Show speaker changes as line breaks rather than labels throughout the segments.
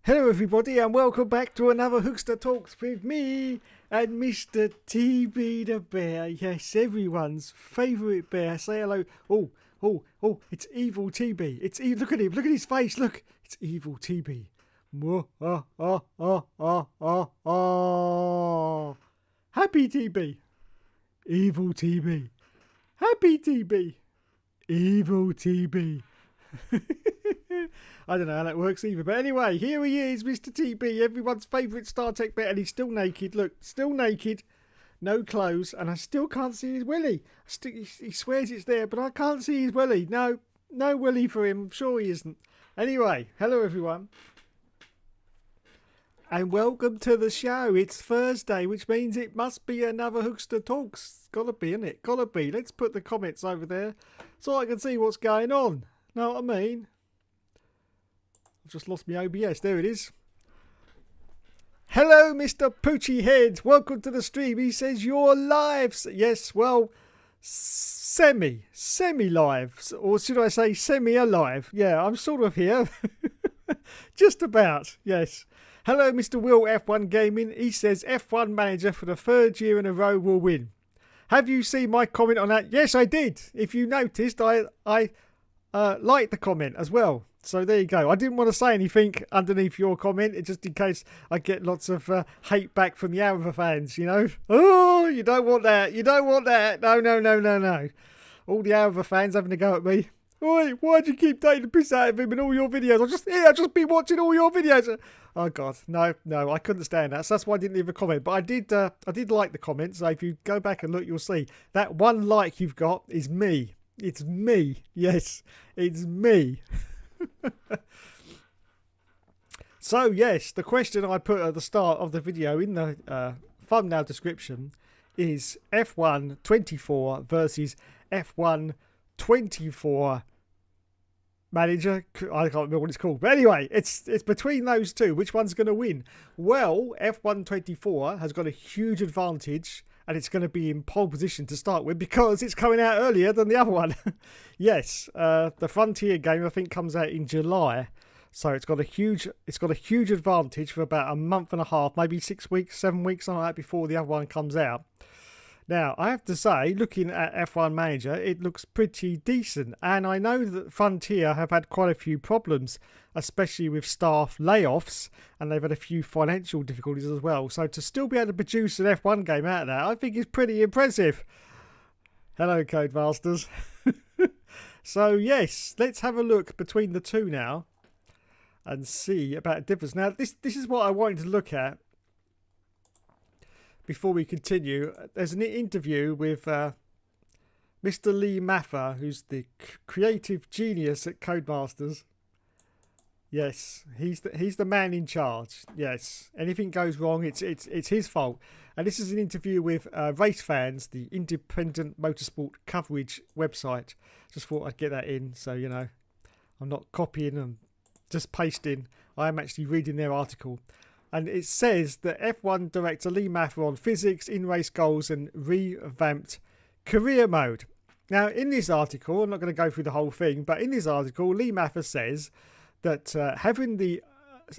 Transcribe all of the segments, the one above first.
Hello everybody and welcome back to another Hookster Talks with me and Mr. TB the Bear. Yes, everyone's favourite bear. Say hello. Oh, it's Evil TB. Look at him, look at his face, look. It's Evil TB. Happy TB. Evil TB. Happy TB. Evil TB. I don't know how that works either. But anyway, here he is, Mr. TB, everyone's favourite Star Trek bear, and he's still naked. Look, still naked, no clothes, and I still can't see his willy. He swears it's there, but I can't see his willy. No willy for him. I'm sure he isn't. Anyway, hello everyone. And welcome to the show. It's Thursday, which means it must be another Hookster Talks. Gotta be, innit? Gotta be. Let's put the comments over there so I can see what's going on. Know what I mean? I've just lost my OBS. There it is. Hello, Mr. Poochie Head. Welcome to the stream. He says you're live. Yes, well, semi-live. Or should I say semi-alive? Yeah, I'm sort of here. Just about, yes. Hello, Mr. Will F1 Gaming. He says F1 manager for the third year in a row will win. Have you seen my comment on that? Yes, I did. If you noticed, I liked the comment as well. So there you go. I didn't want to say anything underneath your comment, just in case I get lots of hate back from the Alva fans, you know. Oh, you don't want that. You don't want that. No. All the Alva fans having a go at me. Oi, why'd you keep taking the piss out of him in all your videos? I've just been watching all your videos. Oh God, no, I couldn't stand that. So that's why I didn't leave a comment. But I did like the comment. So if you go back and look, you'll see that one like you've got is me. It's me. Yes, it's me. So yes, the question I put at the start of the video in the thumbnail description is F1 24 versus F1 24 manager. I can't remember what it's called, but anyway, it's between those two. Which one's going to win? Well, F1 24 has got a huge advantage, and it's going to be in pole position to start with because it's coming out earlier than the other one. Yes, the Frontier game I think comes out in July, so it's got a huge advantage for about a month and a half, maybe 6 weeks, 7 weeks, something like that, before the other one comes out. Now, I have to say, looking at F1 Manager, it looks pretty decent. And I know that Frontier have had quite a few problems, especially with staff layoffs, and they've had a few financial difficulties as well. So to still be able to produce an F1 game out of that, I think is pretty impressive. Hello, Codemasters. So, yes, let's have a look between the two now and see about the difference. Now, this is what I wanted to look at. Before we continue, there's an interview with Mr. Lee Maffer, who's the creative genius at Codemasters. Yes, he's the man in charge. Yes, anything goes wrong, it's his fault. And this is an interview with Race Fans, the independent motorsport coverage website. Just thought I'd get that in, so you know, I'm not copying and just pasting. I am actually reading their article. And it says that F1 director Lee Maffer on physics, in-race goals and revamped career mode. Now, in this article, I'm not going to go through the whole thing, but in this article, Lee Maffer says that having the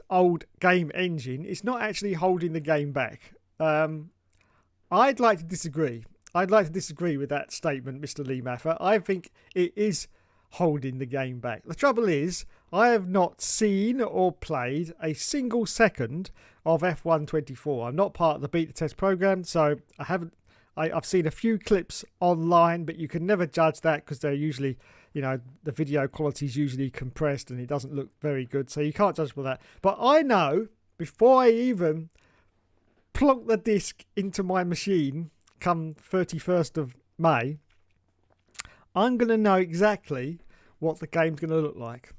old game engine is not actually holding the game back. I'd like to disagree. I'd like to disagree with that statement, Mr. Lee Maffer. I think it is holding the game back. The trouble is, I have not seen or played a single second of F1 24. I'm not part of the beta test program, so I've seen a few clips online, but you can never judge that because they're usually, you know, the video quality is usually compressed and it doesn't look very good, so you can't judge by that. But I know, before I even plonk the disc into my machine come 31st of May, I'm going to know exactly what the game's going to look like.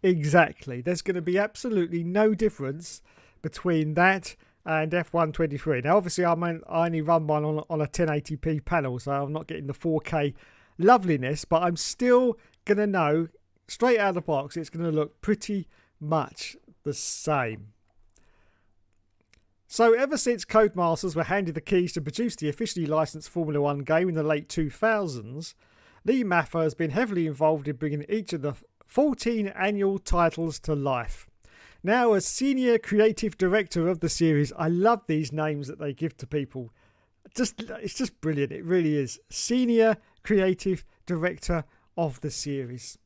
Exactly. There's going to be absolutely no difference between that and F1 23. Now, obviously, I only run one on a 1080p panel, so I'm not getting the 4K loveliness, but I'm still going to know straight out of the box it's going to look pretty much the same. So ever since Codemasters were handed the keys to produce the officially licensed Formula 1 game in the late 2000s, Lee Maffer has been heavily involved in bringing each of the 14 annual titles to life. Now a senior creative director of the series. I love these names that they give to people. It's just brilliant. It really is. Senior creative director of the series.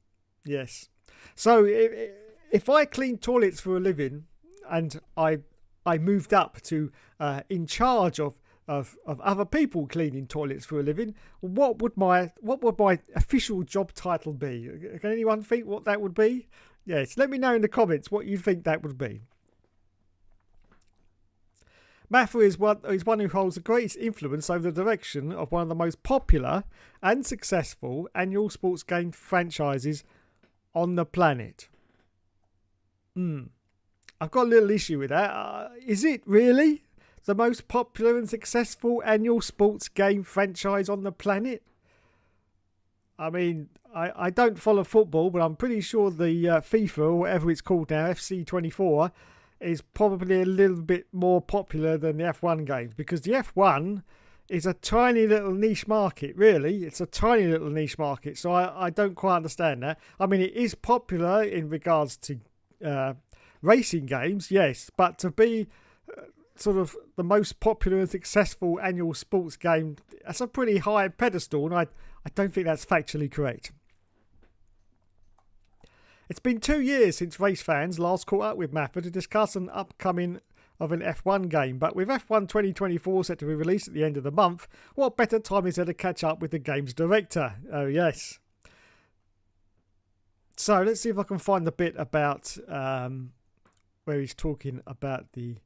Yes. So if I clean toilets for a living and I moved up to in charge of other people cleaning toilets for a living, what would my official job title be? Can anyone think what that would be? Yes, let me know in the comments what you think that would be. Maffa is one who holds the greatest influence over the direction of one of the most popular and successful annual sports game franchises on the planet. I've got a little issue with that. Is it really the most popular and successful annual sports game franchise on the planet? I mean, I don't follow football, but I'm pretty sure the FIFA, or whatever it's called now, FC24, is probably a little bit more popular than the F1 games, because the F1 is a tiny little niche market, really. It's a tiny little niche market, so I don't quite understand that. I mean, it is popular in regards to racing games, yes, but to be sort of the most popular and successful annual sports game, that's a pretty high pedestal, and I don't think that's factually correct. It's been 2 years since race fans last caught up with Maffa to discuss an upcoming of an F1 game, but with F1 2024 set to be released at the end of the month, what better time is there to catch up with the game's director? Oh yes. So let's see if I can find the bit about where he's talking about the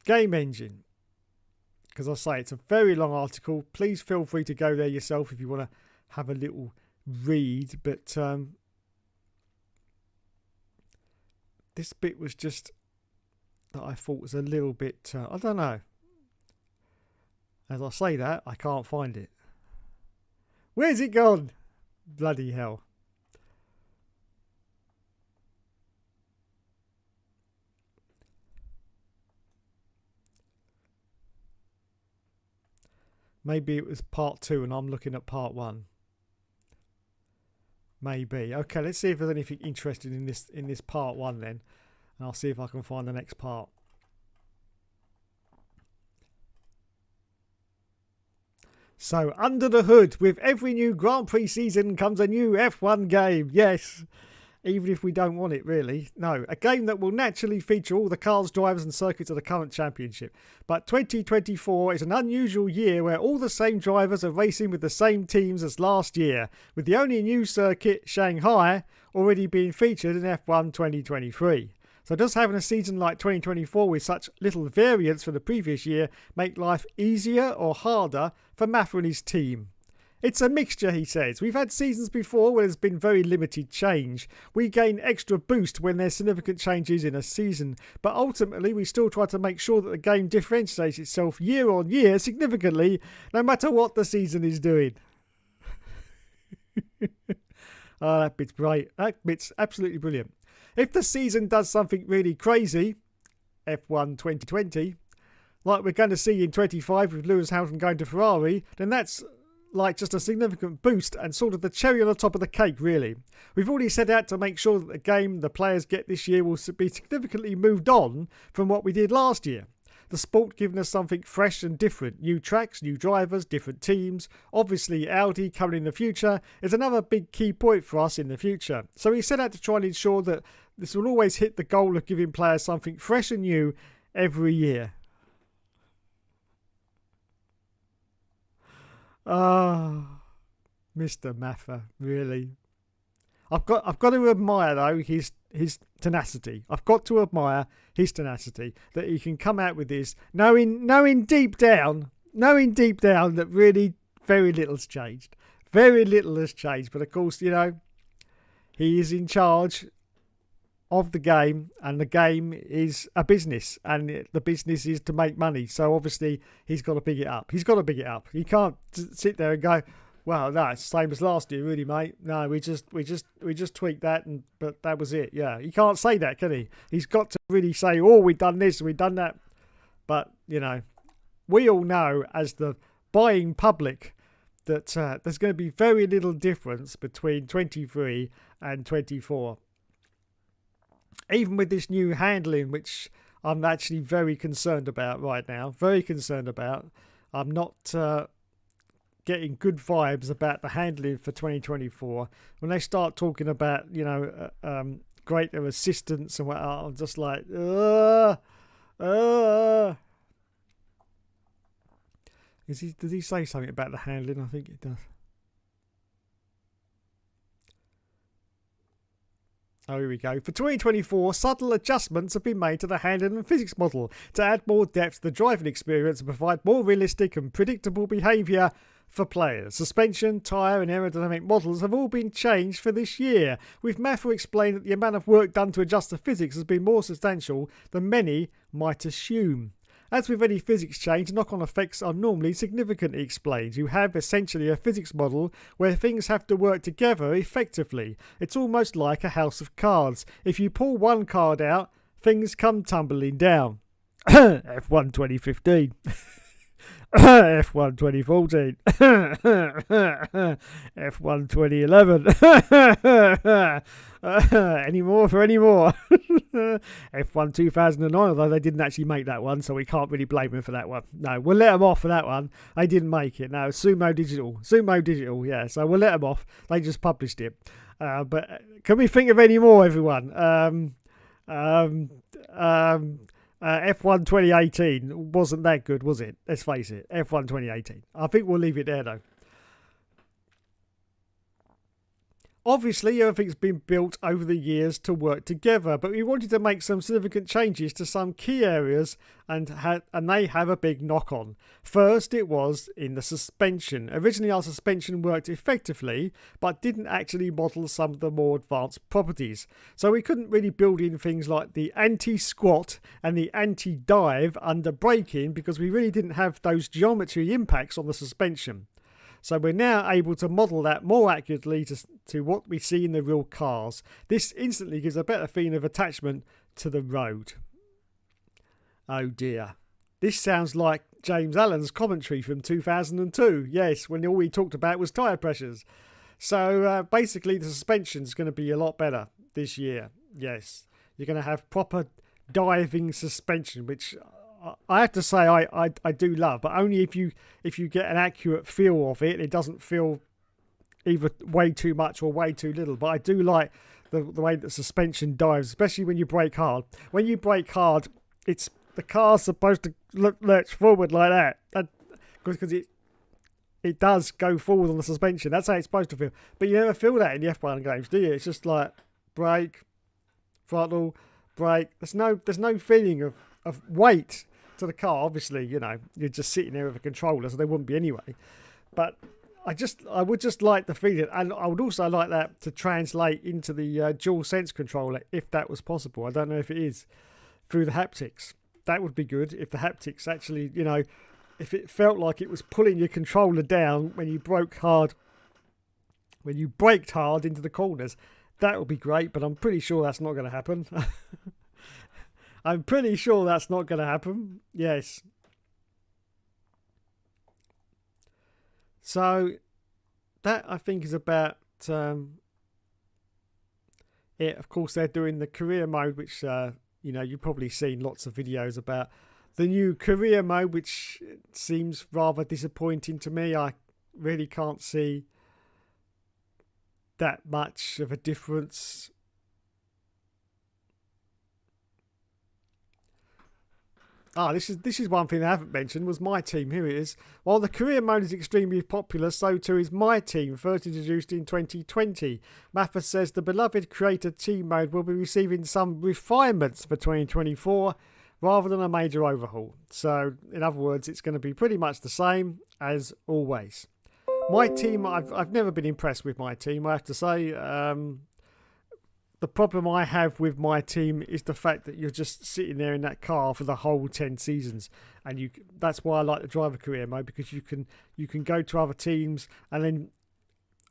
game engine. Because I say it's a very long article. Please feel free to go there yourself if you want to have a little read. But this bit was just that I thought was a little bit, I don't know. As I say that, I can't find it. Where's it gone? Bloody hell. Maybe it was part 2 and I'm looking at part 1. Maybe. Okay, let's see if there's anything interesting in this part 1 then. And I'll see if I can find the next part. So, under the hood, with every new Grand Prix season comes a new F1 game. Yes. Even if we don't want it, really. No, a game that will naturally feature all the cars, drivers and circuits of the current championship. But 2024 is an unusual year where all the same drivers are racing with the same teams as last year, with the only new circuit, Shanghai, already being featured in F1 2023. So does having a season like 2024 with such little variance from the previous year make life easier or harder for Maffa and his team? It's a mixture, he says. We've had seasons before where there's been very limited change. We gain extra boost when there's significant changes in a season. But ultimately, we still try to make sure that the game differentiates itself year on year significantly, no matter what the season is doing. Oh, that bit's great. That bit's absolutely brilliant. If the season does something really crazy, F1 2020, like we're going to see in 25 with Lewis Hamilton going to Ferrari, then that's like just a significant boost and sort of the cherry on the top of the cake, really. We've already set out to make sure that the game the players get this year will be significantly moved on from what we did last year. The sport giving us something fresh and different. New tracks, new drivers, different teams. Obviously Audi coming in the future is another big key point for us in the future. So we set out to try and ensure that this will always hit the goal of giving players something fresh and new every year. Oh, Mr. Maffa, really. I've got to admire though his tenacity. I've got to admire his tenacity that he can come out with this, knowing deep down that really very little's changed. Very little has changed, but of course, you know, he is in charge of the game, and the game is a business, and the business is to make money. So obviously he's got to big it up. He can't sit there and go, well, no, it's the same as last year, really, mate. No, we just tweaked that, but that was it. Yeah, he can't say that, can he? He's got to really say, oh, we've done this, we've done that. But you know, we all know as the buying public that there's going to be very little difference between 23 and 24. even with this new handling, which I'm actually very concerned about right now, very concerned about. I'm not getting good vibes about the handling for 2024. When they start talking about, greater assistance and what, I'm just like, Does he say something about the handling? I think it does. Oh, here we go. For 2024, subtle adjustments have been made to the handling and physics model to add more depth to the driving experience and provide more realistic and predictable behaviour for players. Suspension, tyre and aerodynamic models have all been changed for this year, with Maffa explained that the amount of work done to adjust the physics has been more substantial than many might assume. As with any physics change, knock-on effects are normally significantly explained. You have essentially a physics model where things have to work together effectively. It's almost like a house of cards. If you pull one card out, things come tumbling down. F1 2015. F1 2014. F1 2011. Any more for any more? F1 2009, although they didn't actually make that one, so we can't really blame them for that one. No, we'll let them off for that one. They didn't make it. No, Sumo Digital, yeah, so we'll let them off. They just published it. But can we think of any more, everyone? F1 2018 wasn't that good, was it? Let's face it. F1 2018. I think we'll leave it there, though. Obviously, everything's been built over the years to work together, but we wanted to make some significant changes to some key areas, and they have a big knock-on. First, it was in the suspension. Originally, our suspension worked effectively, but didn't actually model some of the more advanced properties. So we couldn't really build in things like the anti-squat and the anti-dive under braking because we really didn't have those geometry impacts on the suspension. So we're now able to model that more accurately to what we see in the real cars. This instantly gives a better feeling of attachment to the road. Oh dear. This sounds like James Allen's commentary from 2002. Yes, when all he talked about was tyre pressures. So basically the suspension's going to be a lot better this year. Yes, you're going to have proper diving suspension, which I have to say I do love, but only if you get an accurate feel of it. It doesn't feel either way too much or way too little. But I do like the way that suspension dives, especially when you brake hard. When you brake hard, the car's supposed to lurch forward like that because it does go forward on the suspension. That's how it's supposed to feel. But you never feel that in the F1 games, do you? It's just like brake, throttle, brake. There's no feeling of weight to the car. Obviously, you're just sitting there with a controller, so there wouldn't be anyway. But I would just like the feeling, and I would also like that to translate into the dual sense controller if that was possible. I don't know if it is through the haptics. That would be good if the haptics actually, if it felt like it was pulling your controller down when you braked hard into the corners. That would be great, but I'm pretty sure that's not going to happen. I'm pretty sure that's not going to happen. Yes. So that I think is about it. Of course, they're doing the career mode, which you've probably seen lots of videos about the new career mode, which seems rather disappointing to me. I really can't see that much of a difference. This is one thing I haven't mentioned, was My Team. Here it is. While the career mode is extremely popular, so too is My Team, first introduced in 2020. Maffa says the beloved creator team mode will be receiving some refinements for 2024 rather than a major overhaul. So, in other words, it's going to be pretty much the same as always. My Team, I've never been impressed with My Team, I have to say. The problem I have with My Team is the fact that you're just sitting there in that car for the whole 10 seasons, and that's why I like the driver career mode, because you can go to other teams, and then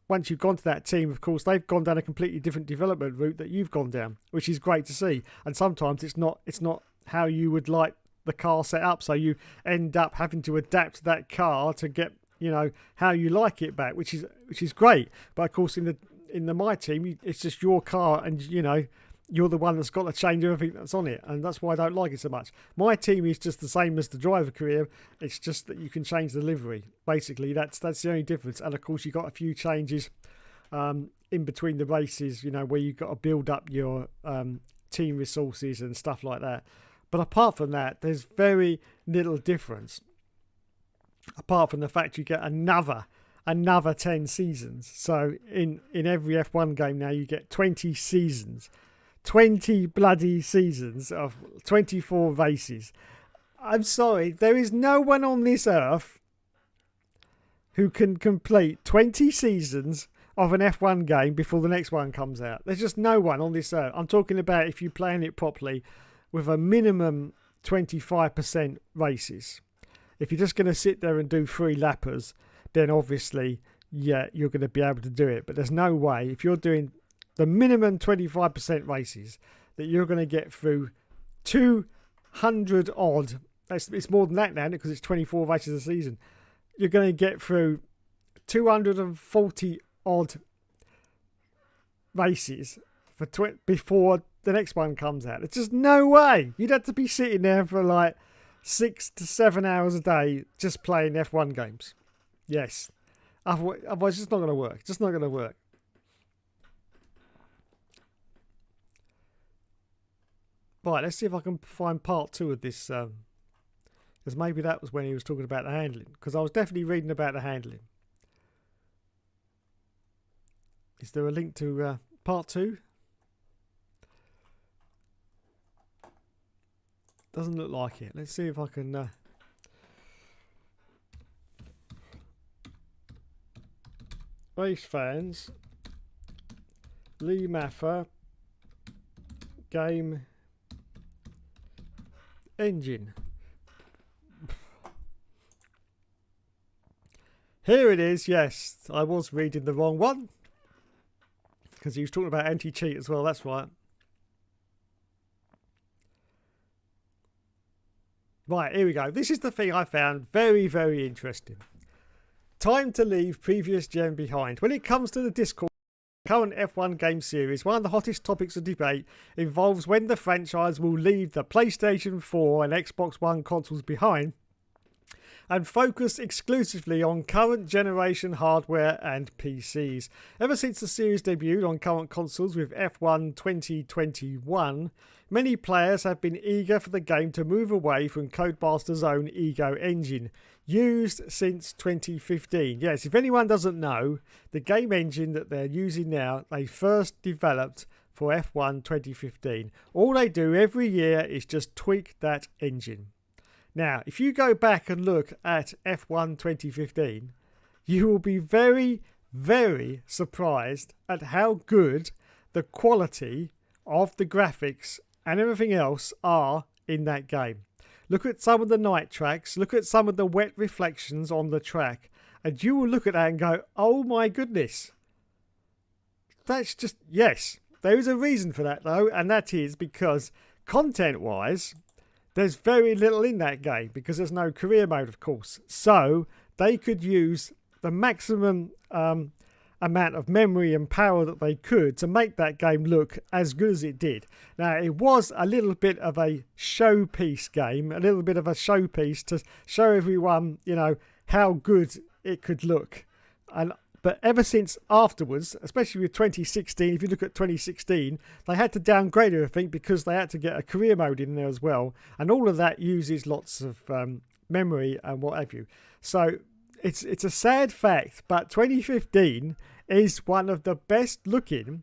once you've gone to that team, of course, they've gone down a completely different development route that you've gone down, which is great to see. And sometimes it's not how you would like the car set up, so you end up having to adapt that car to get how you like it back, which is great. But of course, in the My Team, it's just your car, and you're the one that's got to change everything that's on it, and that's why I don't like it so much. My team is just the same as the driver career. It's just that you can change the livery. Basically, that's the only difference. And of course, you got a few changes in between the races. You know, where you've got to build up your team resources and stuff like that. But apart from that, there's very little difference. Apart from the fact you get another 10 seasons. So in every F1 game now, you get 20 seasons. 20 bloody seasons of 24 races. I'm sorry, there is no one on this earth who can complete 20 seasons of an F1 game before the next one comes out. There's just no one on this earth. I'm talking about if you're playing it properly with a minimum 25% races. If you're just going to sit there and do 3 lappers, then obviously, yeah, you're going to be able to do it. But there's no way, if you're doing the minimum 25% races, that you're going to get through 200 odd. It's more than that now because it's 24 races a season. You're going to get through 240 odd races before the next one comes out. There's just no way. You'd have to be sitting there for like 6 to 7 hours a day just playing F1 games. Yes. Otherwise, it's just not going to work. Just not going to work. Right, let's see if I can find part 2 of this. Because maybe that was when he was talking about the handling. Because I was definitely reading about the handling. Is there a link to part 2? Doesn't look like it. Let's see if I can... Race fans. Lee Maffer. Game... engine. Here it is. Yes, I was reading the wrong one because he was talking about anti-cheat as well. That's right. Right, here we go. This is the thing I found very, very interesting. Time to leave previous gen behind. When it comes to the Discord current F1 game series, one of the hottest topics of debate involves when the franchise will leave the PlayStation 4 and Xbox One consoles behind and focus exclusively on current generation hardware and PCs. Ever since the series debuted on current consoles with F1 2021, many players have been eager for the game to move away from Codemaster's own Ego engine, used since 2015. Yes, if anyone doesn't know, the game engine that they're using now, they first developed for F1 2015. All they do every year is just tweak that engine. Now, if you go back and look at F1 2015, you will be very, very surprised at how good the quality of the graphics and everything else are in that game. Look at some of the night tracks, look at some of the wet reflections on the track, and you will look at that and go, oh my goodness. That's just, yes, there is a reason for that though, and that is because content-wise, there's very little in that game because there's no career mode, of course. So they could use the maximum amount of memory and power that they could to make that game look as good as it did. Now, it was a little bit of a showpiece game, a little bit of a showpiece to show everyone, you know, how good it could look. But ever since afterwards, especially with 2016, if you look at 2016, they had to downgrade everything because they had to get a career mode in there as well. And all of that uses lots of memory and what have you. So it's a sad fact, but 2015 is one of the best looking,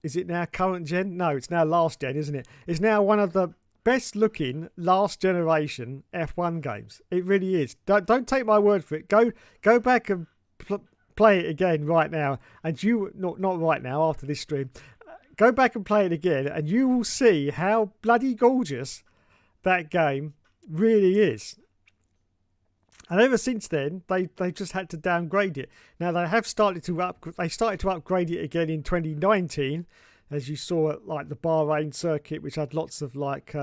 is it now current gen? No, it's now last gen, isn't it? It's now one of the best looking last generation F1 games. It really is. Don't take my word for it. Go back and play it again right now, and you not right now after this stream. Go back and play it again, and you will see how bloody gorgeous that game really is. And ever since then, they just had to downgrade it. Now they have started to upgrade it again in 2019, as you saw at like the Bahrain circuit, which had lots of like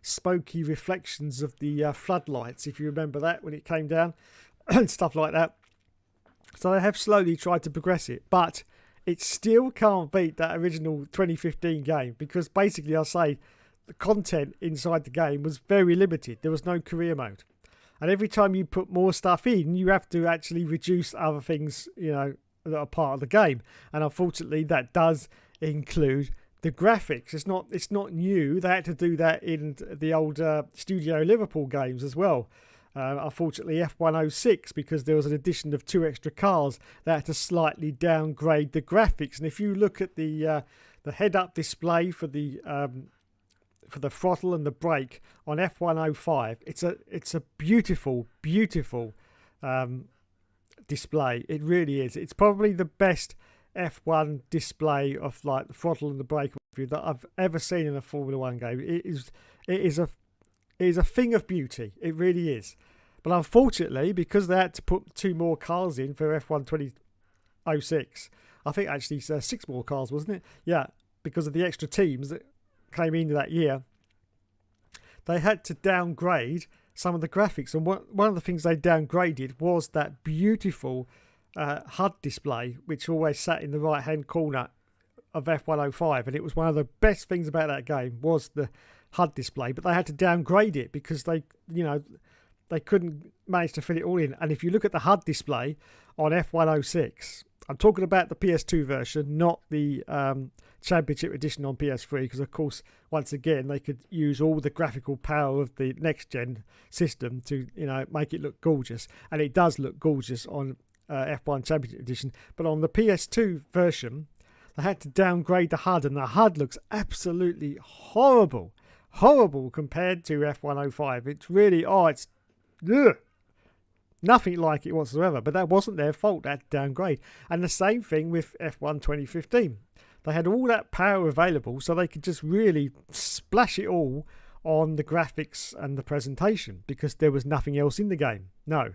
smoky reflections of the floodlights, if you remember that when it came down, and stuff like that. So they have slowly tried to progress it, but it still can't beat that original 2015 game, because basically I say the content inside the game was very limited. There was no career mode. And every time you put more stuff in, you have to actually reduce other things, that are part of the game. And unfortunately, that does include the graphics. It's not new. They had to do that in the old Studio Liverpool games as well. Unfortunately, F106, because there was an addition of 2 extra cars, they had to slightly downgrade the graphics. And if you look at the head-up display for the throttle and the brake on F105, it's a beautiful display. It really is. It's probably the best F1 display of like the throttle and the brake that I've ever seen in a Formula One game. It is a thing of beauty. It really is. But unfortunately, because they had to put 2 more cars in for F1 2006, I think actually 6 more cars, wasn't it? Yeah, because of the extra teams that came into that year, they had to downgrade some of the graphics. And one of the things they downgraded was that beautiful HUD display, which always sat in the right hand corner of F105, and it was one of the best things about that game was the HUD display. But they had to downgrade it because they couldn't manage to fit it all in. And if you look at the HUD display on F106, I'm talking about the PS2 version, not the Championship Edition on PS3, because of course, once again, they could use all the graphical power of the next gen system to make it look gorgeous, and it does look gorgeous on F1 Championship Edition. But on the PS2 version, they had to downgrade the HUD, and the HUD looks absolutely horrible compared to F105. It's really it's nothing like it whatsoever. But that wasn't their fault. That downgrade. And the same thing with F1 2015. They had all that power available, so they could just really splash it all on the graphics and the presentation, because there was nothing else in the game. No.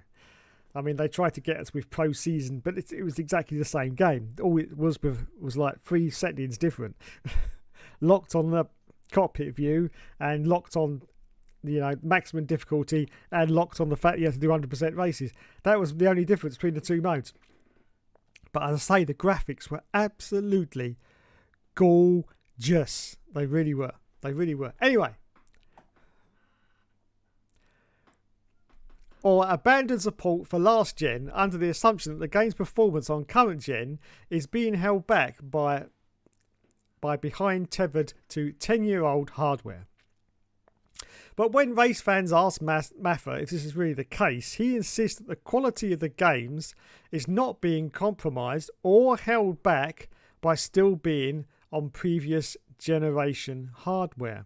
I mean, they tried to get us with Pro Season, but it was exactly the same game. All it was like 3 settings different. Locked on the cockpit view, and locked on maximum difficulty, and locked on the fact you had to do 100% races. That was the only difference between the 2 modes. But as I say, the graphics were absolutely gorgeous. They really were. Anyway. Or abandon support for last gen under the assumption that the game's performance on current gen is being held back by behind tethered to 10-year-old hardware. But when race fans ask Maffa if this is really the case, he insists that the quality of the games is not being compromised or held back by still being on previous generation hardware.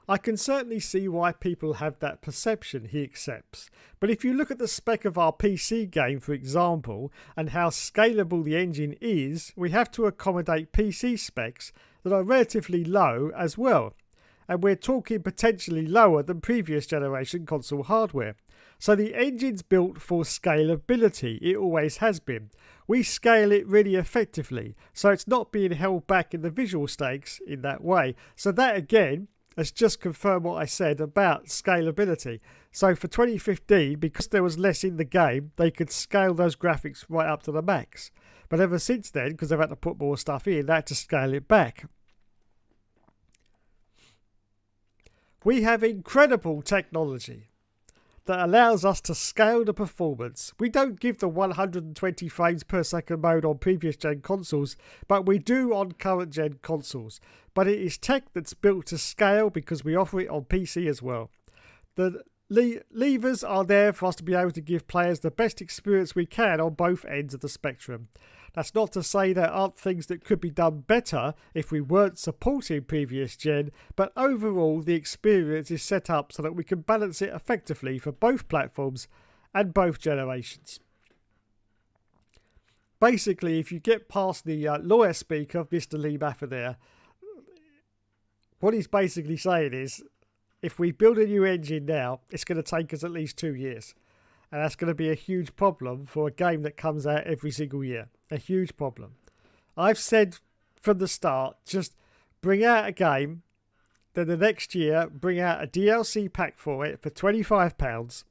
I can certainly see why people have that perception, he accepts. But if you look at the spec of our PC game, for example, and how scalable the engine is, we have to accommodate PC specs that are relatively low as well. And we're talking potentially lower than previous generation console hardware. So the engine's built for scalability. It always has been. We scale it really effectively, so it's not being held back in the visual stakes in that way. So that again has just confirmed what I said about scalability. So for 2015, because there was less in the game, they could scale those graphics right up to the max. But ever since then, because they've had to put more stuff in, they had to scale it back. We have incredible technology that allows us to scale the performance. We don't give the 120 frames per second mode on previous gen consoles, but we do on current gen consoles. But it is tech that's built to scale because we offer it on PC as well. The levers are there for us to be able to give players the best experience we can on both ends of the spectrum. That's not to say there aren't things that could be done better if we weren't supporting previous gen, but overall the experience is set up so that we can balance it effectively for both platforms and both generations. Basically, if you get past the lawyer speak of Mr. Lee Maffa there, what he's basically saying is, if we build a new engine now, it's going to take us at least 2 years. And that's going to be a huge problem for a game that comes out every single year. A huge problem. I've said from the start, just bring out a game, then the next year bring out a DLC pack for it for £25.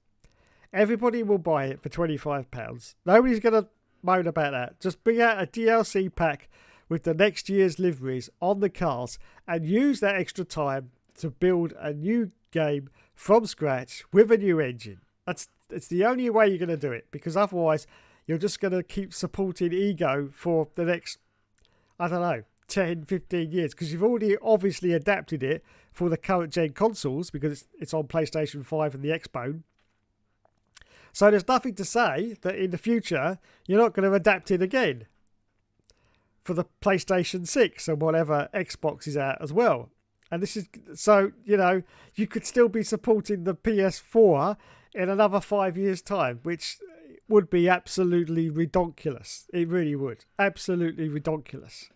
Everybody will buy it for £25. Nobody's going to moan about that. Just bring out a DLC pack with the next year's liveries on the cars and use that extra time to build a new game from scratch with a new engine. It's the only way you're going to do it, because otherwise you're just going to keep supporting Ego for the next, I don't know, 10, 15 years, because you've already obviously adapted it for the current gen consoles because it's on PlayStation 5 and the Xbone. So there's nothing to say that in the future you're not going to adapt it again for the PlayStation 6 and whatever Xbox is out as well. And this is, so, you could still be supporting the PS4 in another 5 years' time, which would be absolutely ridiculous. It really would. Absolutely ridiculous.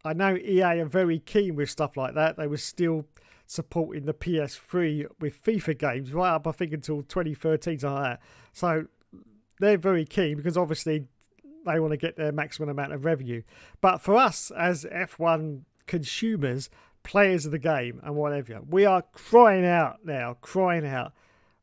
I know EA are very keen with stuff like that. They were still supporting the PS3 with FIFA games right up, I think, until 2013, something like that. So they're very keen because obviously they want to get their maximum amount of revenue. But for us as F1 consumers, players of the game and whatever, we are crying out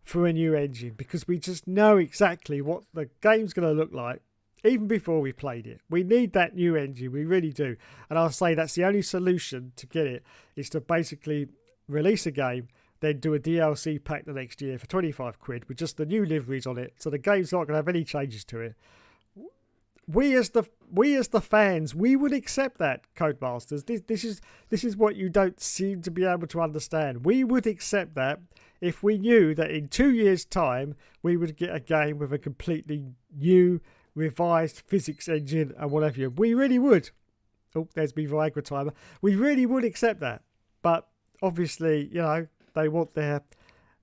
for a new engine, because we just know exactly what the game's going to look like even before we played it. We need that new engine, we really do. And I'll say that's the only solution to get it, is to basically release a game, then do a DLC pack the next year for 25 quid with just the new liveries on it, so the game's not going to have any changes to it. We as the fans, we would accept that, Codemasters. This is what you don't seem to be able to understand. We would accept that if we knew that in 2 years' time we would get a game with a completely new, revised physics engine and whatever. We really would. Oh, there's me Viagra timer. We really would accept that. But obviously, they want their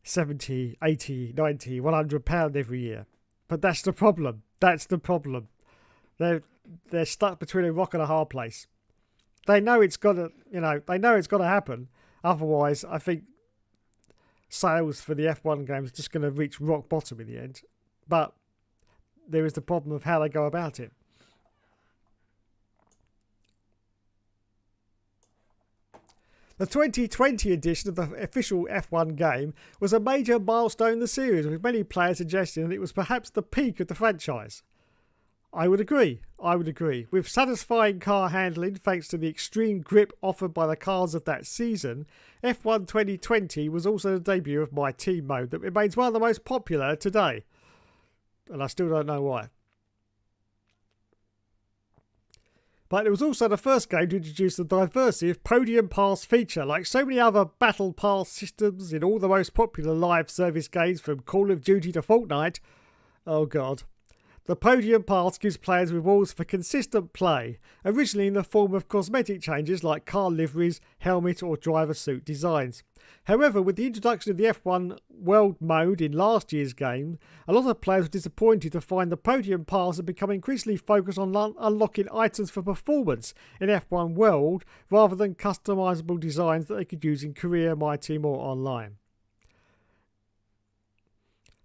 70, 80, 90, £100 every year. But that's the problem. That's the problem. They're stuck between a rock and a hard place. They know it's gotta happen. Otherwise, I think sales for the F1 games are just going to reach rock bottom in the end. But there is the problem of how they go about it. The 2020 edition of the official F1 game was a major milestone in the series, with many players suggesting that it was perhaps the peak of the franchise. I would agree. With satisfying car handling thanks to the extreme grip offered by the cars of that season, F1 2020 was also the debut of My Team mode that remains one of the most popular today. And I still don't know why. But it was also the first game to introduce the diversive Podium Pass feature. Like so many other Battle Pass systems in all the most popular live service games from Call of Duty to Fortnite. Oh god. The Podium Pass gives players rewards for consistent play, originally in the form of cosmetic changes like car liveries, helmet or driver suit designs. However, with the introduction of the F1 World mode in last year's game, a lot of players were disappointed to find the Podium Pass had become increasingly focused on unlocking items for performance in F1 World rather than customisable designs that they could use in Career, My Team or online.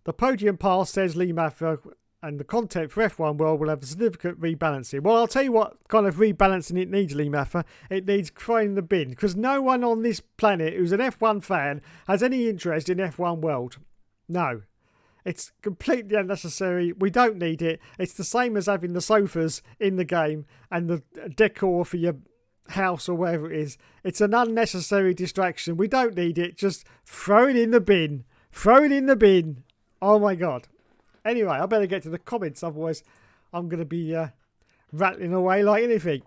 The Podium Pass, says Lee Mather, and the content for F1 World will have a significant rebalancing. Well, I'll tell you what kind of rebalancing it needs, Lee Mather. It needs throwing the bin, because no one on this planet who's an F1 fan has any interest in F1 World. No. It's completely unnecessary. We don't need it. It's the same as having the sofas in the game and the decor for your house or wherever it is. It's an unnecessary distraction. We don't need it. Just throw it in the bin. Throw it in the bin. Oh my god. Anyway, I better get to the comments, otherwise I'm going to be rattling away like anything.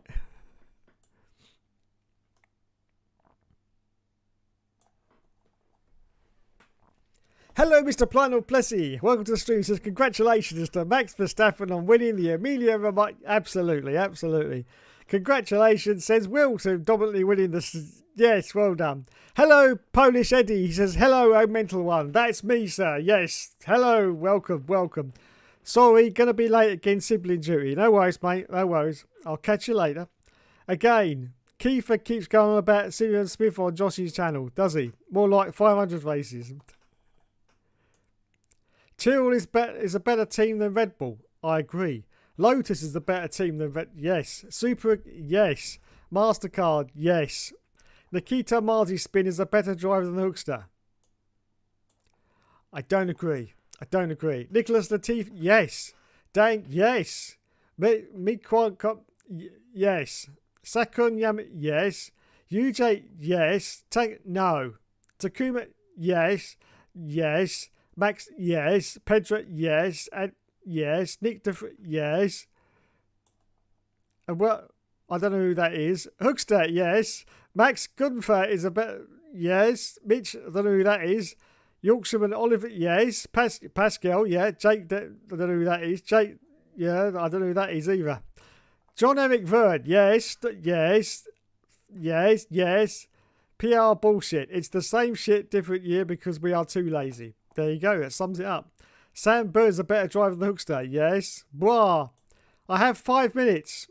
Hello, Mr. Planel Plessy. Welcome to the stream. Says congratulations to Max Verstappen on winning the Emilia Romagna. Absolutely. Congratulations, says Will, to dominantly winning the... Yes, well done. Hello, Polish Eddie. He says, hello, oh mental one. That's me, sir. Yes. Hello, welcome. Sorry, gonna be late again, sibling duty. No worries, mate. No worries. I'll catch you later. Again, Kiefer keeps going on about Sirian Smith on Josh's channel, does he? More like 500 races. Tyrrell is a better team than Red Bull. I agree. Lotus is the better team than Red... Yes. Super... Yes. MasterCard... Yes. Nikita Mazepin is a better driver than Hookster. I don't agree. Nicholas Latifi... Yes. Dang, yes. Me yes. Sakun Yama, yes. UJ, yes. No. Takuma, yes. Yes. Max, yes. Pedro, yes. And yes. Nick, yes. And well, I don't know who that is. Hookster, yes. Max Gunfer is a bit, yes. Mitch, I don't know who that is. Yorkshireman Oliver, yes. Pascal, yeah. Jake, I don't know who that is. Jake, yeah, I don't know who that is either. John Eric Verd, yes. Yes. Yes, yes. PR bullshit. It's the same shit, different year because we are too lazy. There you go. That sums it up. Sam Bird's a better driver than Hookster. Yes. Blah. I have 5 minutes.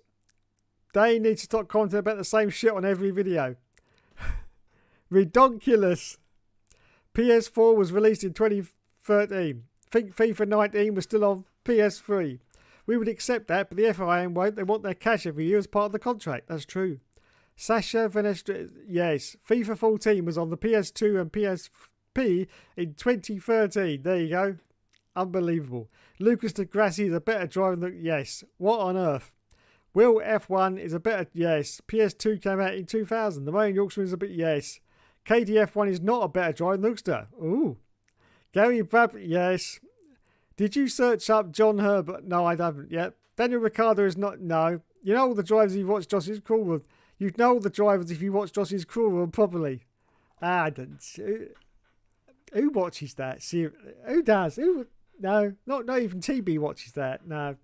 They need to stop commenting about the same shit on every video. Redonkulous. PS4 was released in 2013. Think FIFA 19 was still on PS3. We would accept that, but the FIA won't. They want their cash every year as part of the contract. That's true. Sasha Venestra, yes. FIFA 14 was on the PS2 and PSP in 2013. There you go. Unbelievable. Lucas de Grassi is a better driver than... Yes. What on earth? Will F1 is a better... Yes. PS2 came out in 2000. The Moan Yorkshireman is a bit... Yes. KDF1 is not a better driver than Hookster. Ooh. Gary Bradbury, yes. Did you search up John Herbert? No, I haven't yet. Daniel Ricciardo is not... No. You know all the drivers you've watched Josh's Crawl with. You know all the drivers if you watch Josh's Crawl Room properly. I don't... Who watches that? Who does? Who... No, not even TB watches that. No.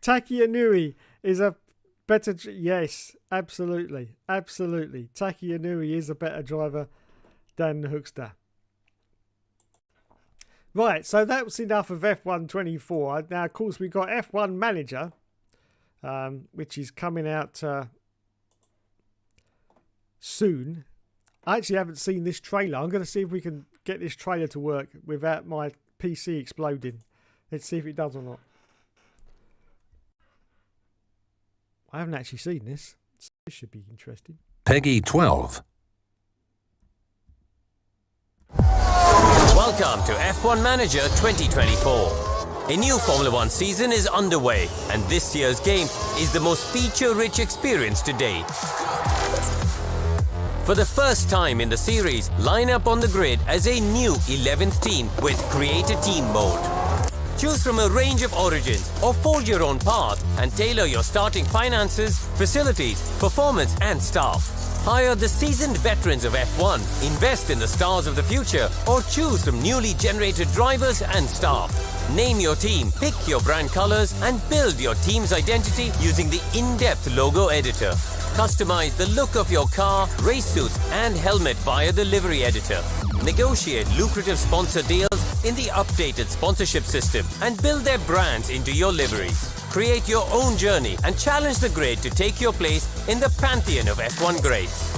Taki Inui is a better... Yes, absolutely. Taki Inui is a better driver than Hookster. Right, so that was enough of F1 24. Now, of course, we've got F1 Manager, which is coming out soon. I actually haven't seen this trailer. I'm going to see if we can get this trailer to work without my PC exploding. Let's see if it does or not. I haven't actually seen this. So this should be interesting.
Peggy 12.
Welcome to F1 Manager 2024. A new Formula One season is underway, and this year's game is the most feature-rich experience to date. For the first time in the series, line up on the grid as a new 11th team with Create a Team mode. Choose from a range of origins or forge your own path and tailor your starting finances, facilities, performance and staff. Hire the seasoned veterans of F1, invest in the stars of the future, or choose from newly generated drivers and staff. Name your team, pick your brand colors, and build your team's identity using the in-depth logo editor. Customize the look of your car, race suits, and helmet via the livery editor. Negotiate lucrative sponsor deals in the updated sponsorship system and build their brands into your liveries. Create your own journey and challenge the grid to take your place in the pantheon of F1 greats.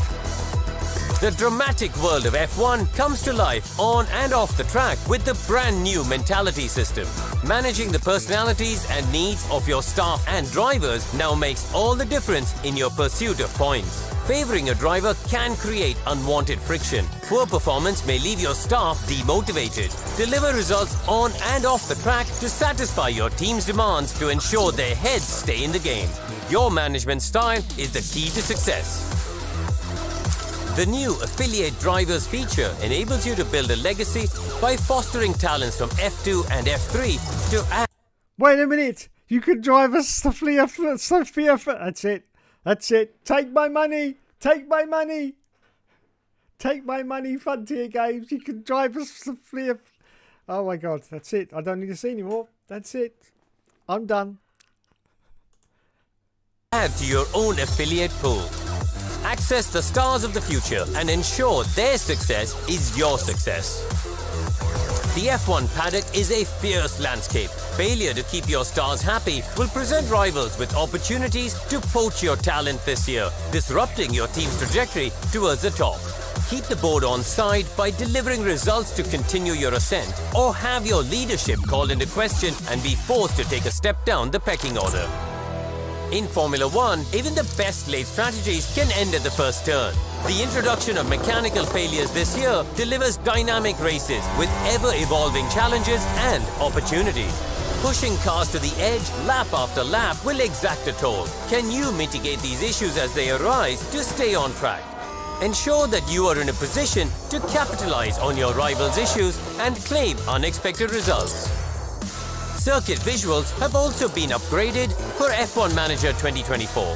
The dramatic world of F1 comes to life on and off the track with the brand new mentality system. Managing the personalities and needs of your staff and drivers now makes all the difference in your pursuit of points. Favoring a driver can create unwanted friction. Poor performance may leave your staff demotivated. Deliver results on and off the track to satisfy your team's demands to ensure their heads stay in the game. Your management style is the key to success. The new Affiliate Drivers feature enables you to build a legacy by fostering talents from F2 and F3 to add...
Wait a minute! You can drive a Sophia... That's it. That's it. Take my money! Take my money! Take my money, Frontier Games. You can drive a Sophia... Oh my god, that's it. I don't need to see anymore. That's it. I'm done.
Add to your own affiliate pool. Access the stars of the future and ensure their success is your success. The F1 paddock is a fierce landscape. Failure to keep your stars happy will present rivals with opportunities to poach your talent this year, disrupting your team's trajectory towards the top. Keep the board on side by delivering results to continue your ascent, or have your leadership called into question and be forced to take a step down the pecking order. In Formula One, even the best laid strategies can end at the first turn. The introduction of mechanical failures this year delivers dynamic races with ever-evolving challenges and opportunities. Pushing cars to the edge lap after lap will exact a toll. Can you mitigate these issues as they arise to stay on track? Ensure that you are in a position to capitalize on your rivals' issues and claim unexpected results. Circuit visuals have also been upgraded for F1 Manager 2024.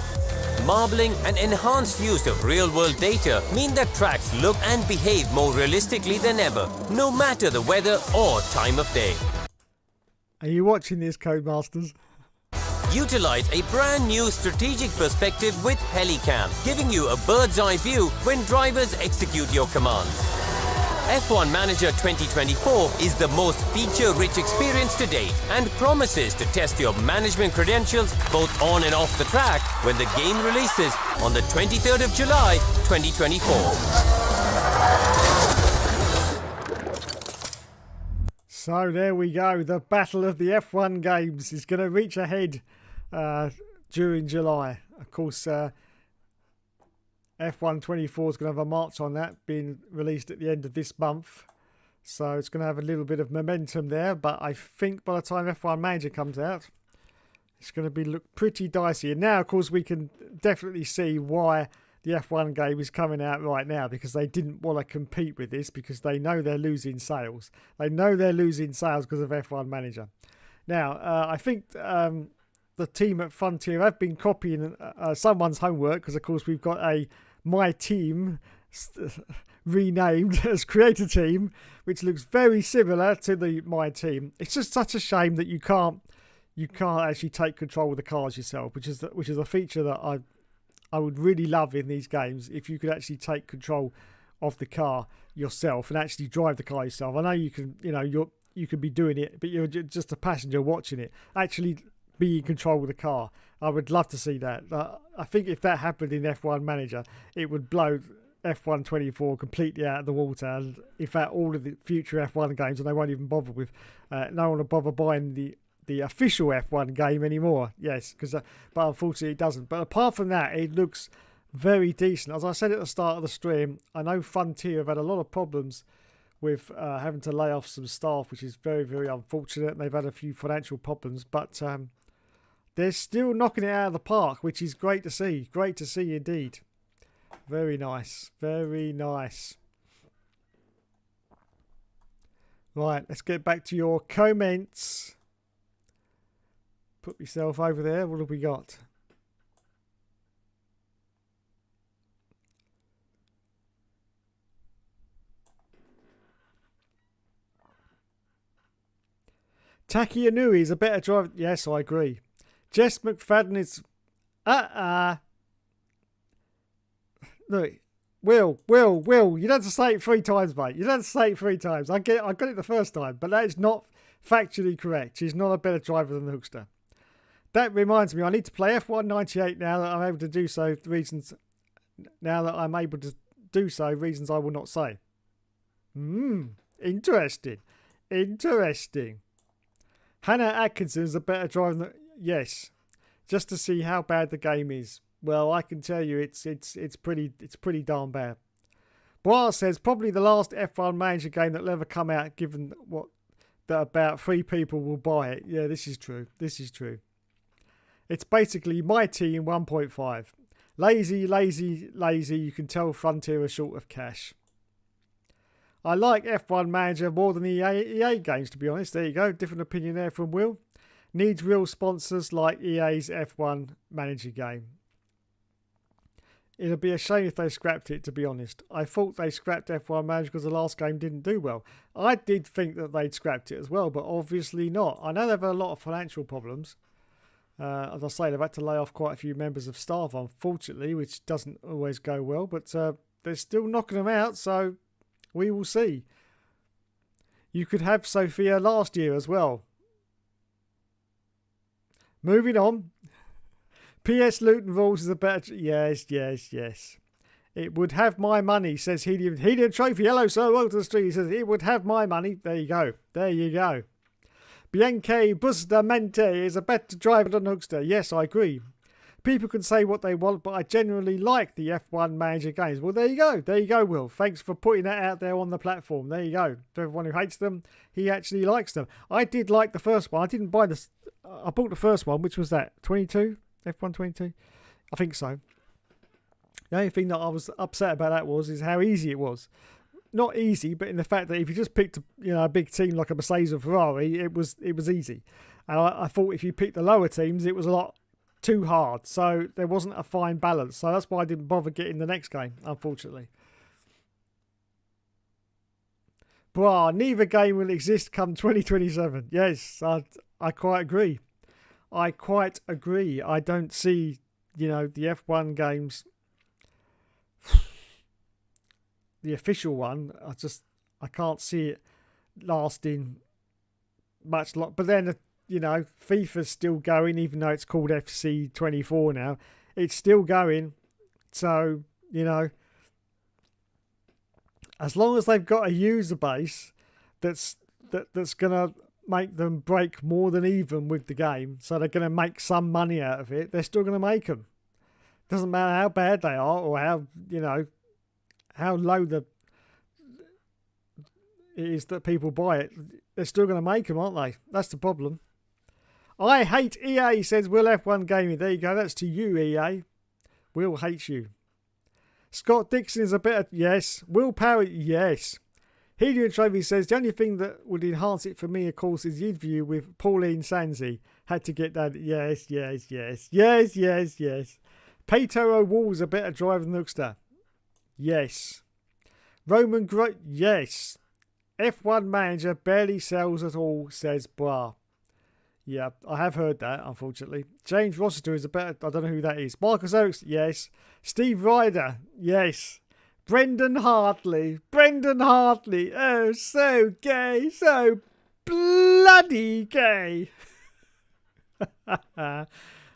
Marbling and enhanced use of real-world data mean that tracks look and behave more realistically than ever, no matter the weather or time of day.
Are you watching this, Codemasters?
Utilize a brand new strategic perspective with Helicam, giving you a bird's eye view when drivers execute your commands. F1 Manager 2024 is the most feature-rich experience to date and promises to test your management credentials both on and off the track when the game releases on the 23rd of July 2024.
So there we go. The battle of the F1 games is going to reach a head during July. Of course, F1 24 is going to have a March on that, being released at the end of this month. So it's going to have a little bit of momentum there. But I think by the time F1 Manager comes out, it's going to look pretty dicey. And now, of course, we can definitely see why the F1 game is coming out right now, because they didn't want to compete with this because they know they're losing sales. They know they're losing sales because of F1 Manager. Now, I think the team at Frontier have been copying someone's homework, because, of course, we've got a My Team renamed as Creator Team, which looks very similar to the My Team. It's just such a shame that you can't actually take control of the cars yourself, which is a feature that I would really love in these games, if you could actually take control of the car yourself and actually drive the car yourself. I know you can, you can be doing it, but you're just a passenger watching it. Actually be in control of the car. I would love to see that. I think if that happened in F1 Manager, it would blow F1 24 completely out of the water. And in fact, all of the future F1 games, and they won't even bother with, no one will bother buying the official F1 game anymore. Yes, but unfortunately it doesn't. But apart from that, it looks very decent. As I said at the start of the stream, I know Frontier have had a lot of problems with having to lay off some staff, which is very, very unfortunate. And they've had a few financial problems, but they're still knocking it out of the park, which is great to see. Great to see indeed. Very nice. Very nice. Right, let's get back to your comments. Put myself over there. What have we got? Taki Inui is a better driver. Yes, I agree. Jess McFadden is... Look, Will, you don't have to say it 3 times, mate. You don't have to say it 3 times. I got it the first time, but that is not factually correct. She's not a better driver than the Hookster. That reminds me, I need to play F1 98 now that I'm able to do so. Reasons I will not say. Interesting. Hannah Atkinson is a better driver than... Yes, just to see how bad the game is. Well, I can tell you it's pretty darn bad. Bois says probably the last F1 Manager game that will ever come out, given that about 3 people will buy it. Yeah, this is true. It's basically My Team 1.5. Lazy. You can tell Frontier are short of cash. I like F1 Manager more than the EA games, to be honest. There you go. Different opinion there from Will. Needs real sponsors like EA's F1 Manager game. It'll be a shame if they scrapped it, to be honest. I thought they scrapped F1 Manager because the last game didn't do well. I did think that they'd scrapped it as well, but obviously not. I know they've had a lot of financial problems. As I say, they've had to lay off quite a few members of staff, unfortunately, which doesn't always go well. But they're still knocking them out, so we will see. You could have Sophia last year as well. Moving on. P.S. Luton Rules is a better... Yes. It would have my money, says Helium Trophy. Hello, sir. Welcome to the street. He says, it would have my money. There you go. Bianca Bustamante is a better driver than Hookster. Yes, I agree. people can say what they want, but I generally like the F1 Manager games. Well, there you go. There you go, Will. Thanks for putting that out there on the platform. There you go. To everyone who hates them, he actually likes them. I did like the first one. I didn't buy this. I bought the first one, which was that 22, F1 22. I think so. The only thing that I was upset about that is how easy it was. Not easy, but in the fact that if you just picked a big team like a Mercedes or Ferrari, it was easy. And I thought if you picked the lower teams, it was a lot too hard. So there wasn't a fine balance. So that's why I didn't bother getting the next game, unfortunately. Neither game will exist come 2027. Yes, I quite agree. I don't see, the F1 games, the official one, I can't see it lasting much long. But then, FIFA's still going, even though it's called FC24 now. It's still going. So, as long as they've got a user base that's going to make them break more than even with the game, so they're going to make some money out of it, they're still going to make them. Doesn't matter how bad they are or how low it is that people buy it, they're still going to make them, aren't they? That's the problem. I hate EA, says Will F1 Gaming. There you go. That's to you, EA. Will hates you. Scott Dixon is a bit of... Yes. Will Power... Yes. Helium Trophy says, the only thing that would enhance it for me, of course, is the interview with Pauline Sansi. Had to get that. Yes. Peter O'Wall's a better driver than Hookster. Yes. Roman Grote... Yes. F1 Manager barely sells at all, says Bra. Yeah, I have heard that, unfortunately. James Rossiter is a better... I don't know who that is. Marcus Oaks, yes. Steve Ryder, yes. Brendan Hartley. Oh, so gay. So bloody gay. I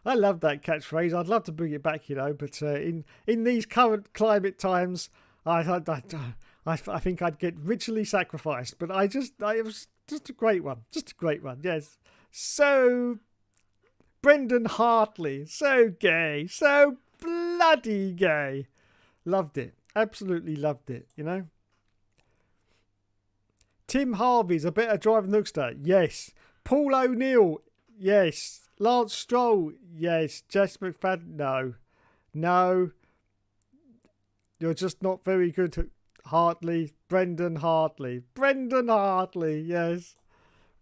love that catchphrase. I'd love to bring it back, but in these current climate times, I think I'd get ritually sacrificed. But it was just a great one. Yes. So, Brendan Hartley, so gay, so bloody gay. Loved it. Absolutely loved it, Tim Harvey's a better driver than Hookster. Yes. Paul O'Neill. Yes. Lance Stroll. Yes. Jess McFadden. No. You're just not very good. Hartley. Brendan Hartley. Yes.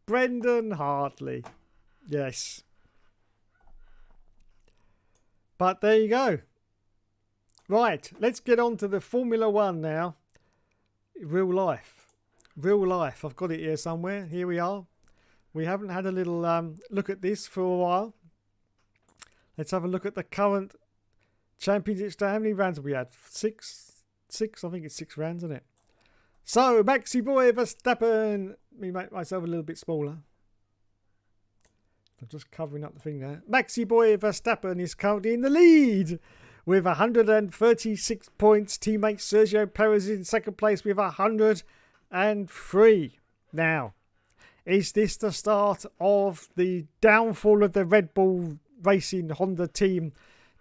Brendan Hartley. Yes. But there you go. Right, let's get on to the Formula One now. Real life. I've got it here somewhere. Here we are. We haven't had a little look at this for a while. Let's have a look at the current championship. How many rounds have we had? Six? I think it's 6 rounds, isn't it? So, Maxi Boy Verstappen. Let me make myself a little bit smaller. I'm just covering up the thing there. Maxi Boy Verstappen is currently in the lead with 136 points. Teammate Sergio Perez in second place with 103. Now, is this the start of the downfall of the Red Bull Racing Honda team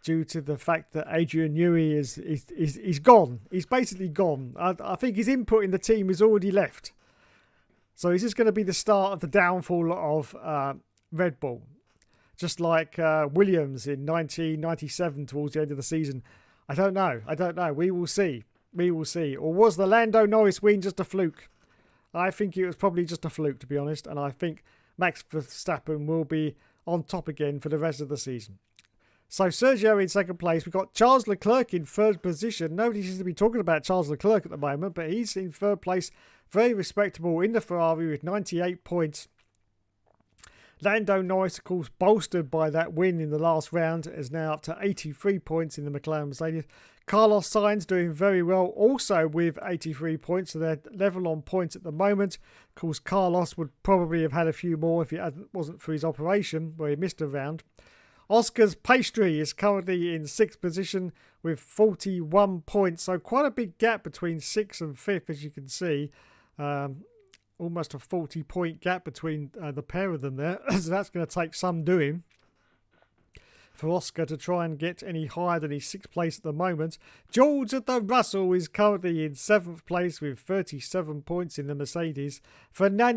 due to the fact that Adrian Newey is gone? He's basically gone. I think his input in the team is already left. So is this going to be the start of the downfall of Red Bull? Just like Williams in 1997 towards the end of the season. I don't know. We will see. Or was the Lando Norris win just a fluke? I think it was probably just a fluke, to be honest. And I think Max Verstappen will be on top again for the rest of the season. So Sergio in second place. We've got Charles Leclerc in third position. Nobody seems to be talking about Charles Leclerc at the moment, but he's in third place. Very respectable in the Ferrari with 98 points. Lando Norris, of course, bolstered by that win in the last round, is now up to 83 points in the McLaren Mercedes. Carlos Sainz doing very well, also with 83 points, so they're level on points at the moment. Of course, Carlos would probably have had a few more if it wasn't for his operation, where he missed a round. Oscar's Pastry is currently in 6th position with 41 points, so quite a big gap between 6th and 5th, as you can see. Almost a 40-point gap between the pair of them there. So that's going to take some doing. for Oscar to try and get any higher than his 6th place at the moment. George at the Russell is currently in 7th place with 37 points in the Mercedes. Fernando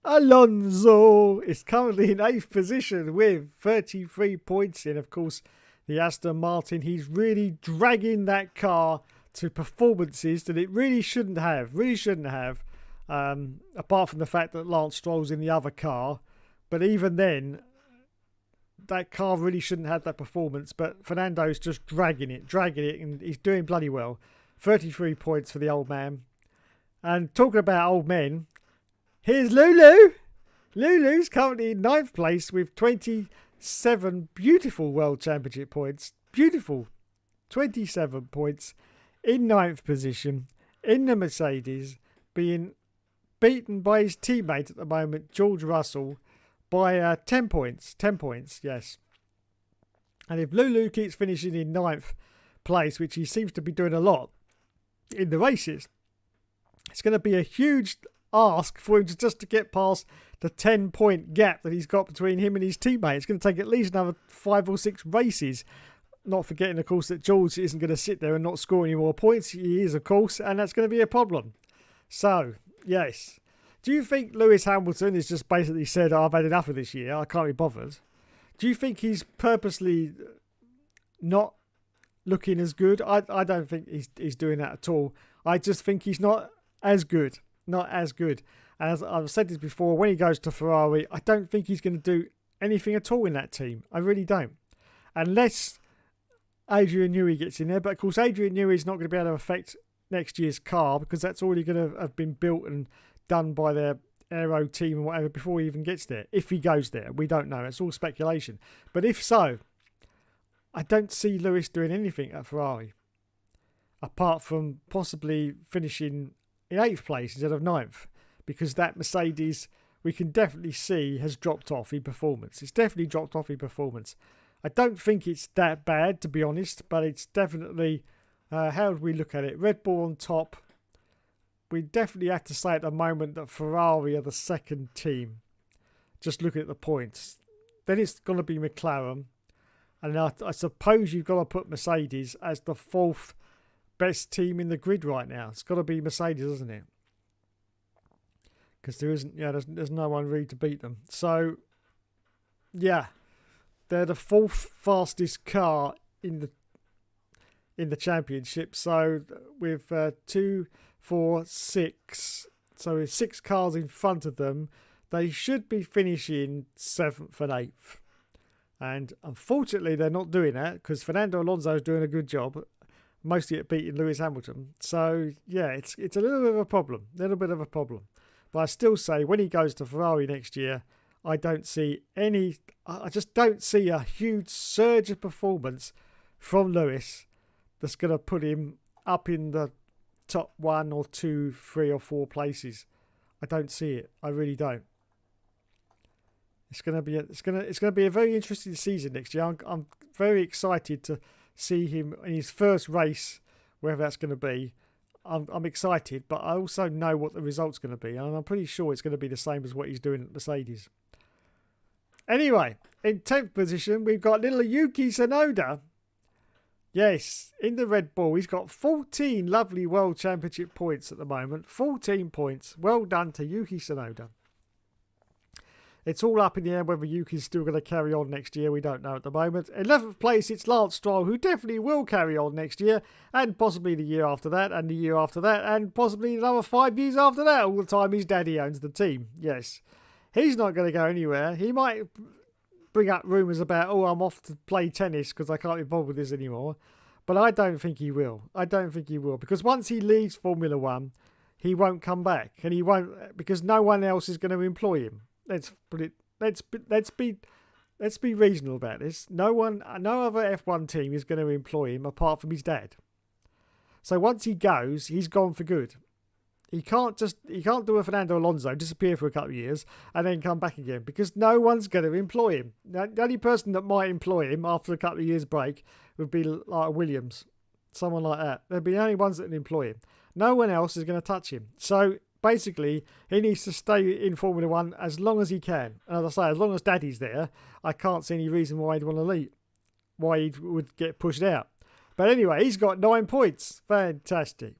Alonso is currently in 8th position with 33 points in, of course, the Aston Martin. He's really dragging that car to performances that it really shouldn't have. Apart from the fact that Lance Stroll's in the other car. But even then, that car really shouldn't have that performance. But Fernando's just dragging it, and he's doing bloody well. 33 points for the old man. And talking about old men, here's Lulu. Lulu's currently in 9th place with 27 beautiful World Championship points. Beautiful. 27 points in 9th position in the Mercedes, being beaten by his teammate at the moment, George Russell, by 10 points. 10 points, yes. And if Lulu keeps finishing in 9th place, which he seems to be doing a lot in the races, it's going to be a huge ask for him just to get past the 10-point gap that he's got between him and his teammate. It's going to take at least another 5 or 6 races. Not forgetting, of course, that George isn't going to sit there and not score any more points. He is, of course, and that's going to be a problem. So, yes. Do you think Lewis Hamilton has just basically said, I've had enough of this year, I can't be bothered? Do you think he's purposely not looking as good? I don't think he's doing that at all. I just think he's not as good. Not as good. And as I've said this before, when he goes to Ferrari, I don't think he's going to do anything at all in that team. I really don't. Unless Adrian Newey gets in there. But of course, Adrian Newey is not going to be able to affect next year's car because that's already going to have been built and done by their aero team and whatever before he even gets there. If he goes there, we don't know. It's all speculation. But if so, I don't see Lewis doing anything at Ferrari apart from possibly finishing in 8th place instead of 9th, because that Mercedes we can definitely see has dropped off in performance. It's definitely dropped off in performance. I don't think it's that bad, to be honest, but it's definitely, how do we look at it? Red Bull on top. We definitely have to say at the moment that Ferrari are the second team. Just looking at the points. Then it's going to be McLaren. And I suppose you've got to put Mercedes as the 4th best team in the grid right now. It's got to be Mercedes, isn't it? Because there isn't, there's no one really to beat them. So, yeah, they're the 4th fastest car in the championship. So with 2, 4, 6, so with 6 cars in front of them, they should be finishing 7th and 8th. And unfortunately, they're not doing that because Fernando Alonso is doing a good job, mostly at beating Lewis Hamilton. So yeah, it's a little bit of a problem, But I still say when he goes to Ferrari next year, I just don't see a huge surge of performance from Lewis that's going to put him up in the top 1 or 2, 3 or 4 places. I don't see it. I really don't. It's going to be a very interesting season next year. I'm very excited to see him in his first race, wherever that's going to be. I'm excited, but I also know what the result's going to be, and I'm pretty sure it's going to be the same as what he's doing at Mercedes. Anyway, in 10th position, we've got little Yuki Tsunoda. Yes, in the Red Bull, he's got 14 lovely World Championship points at the moment. 14 points. Well done to Yuki Tsunoda. It's all up in the air whether Yuki's still going to carry on next year. We don't know at the moment. 11th place, it's Lance Stroll, who definitely will carry on next year, and possibly the year after that, and the year after that, and possibly another 5 years after that, all the time his daddy owns the team. Yes. He's not going to go anywhere. He might bring up rumours about, I'm off to play tennis because I can't be bothered with this anymore. But I don't think he will. Because once he leaves Formula One, he won't come back. And he won't, because no one else is going to employ him. Let's be reasonable about this. No other F1 team is going to employ him apart from his dad. So once he goes, he's gone for good. He can't do a Fernando Alonso, disappear for a couple of years and then come back again because no one's going to employ him. The only person that might employ him after a couple of years break would be like Williams, someone like that. They'd be the only ones that would employ him. No one else is going to touch him. So basically he needs to stay in Formula One as long as he can. And as I say, as long as Daddy's there, I can't see any reason why he'd want to leave, why he would get pushed out. But anyway, he's got 9 points. Fantastic.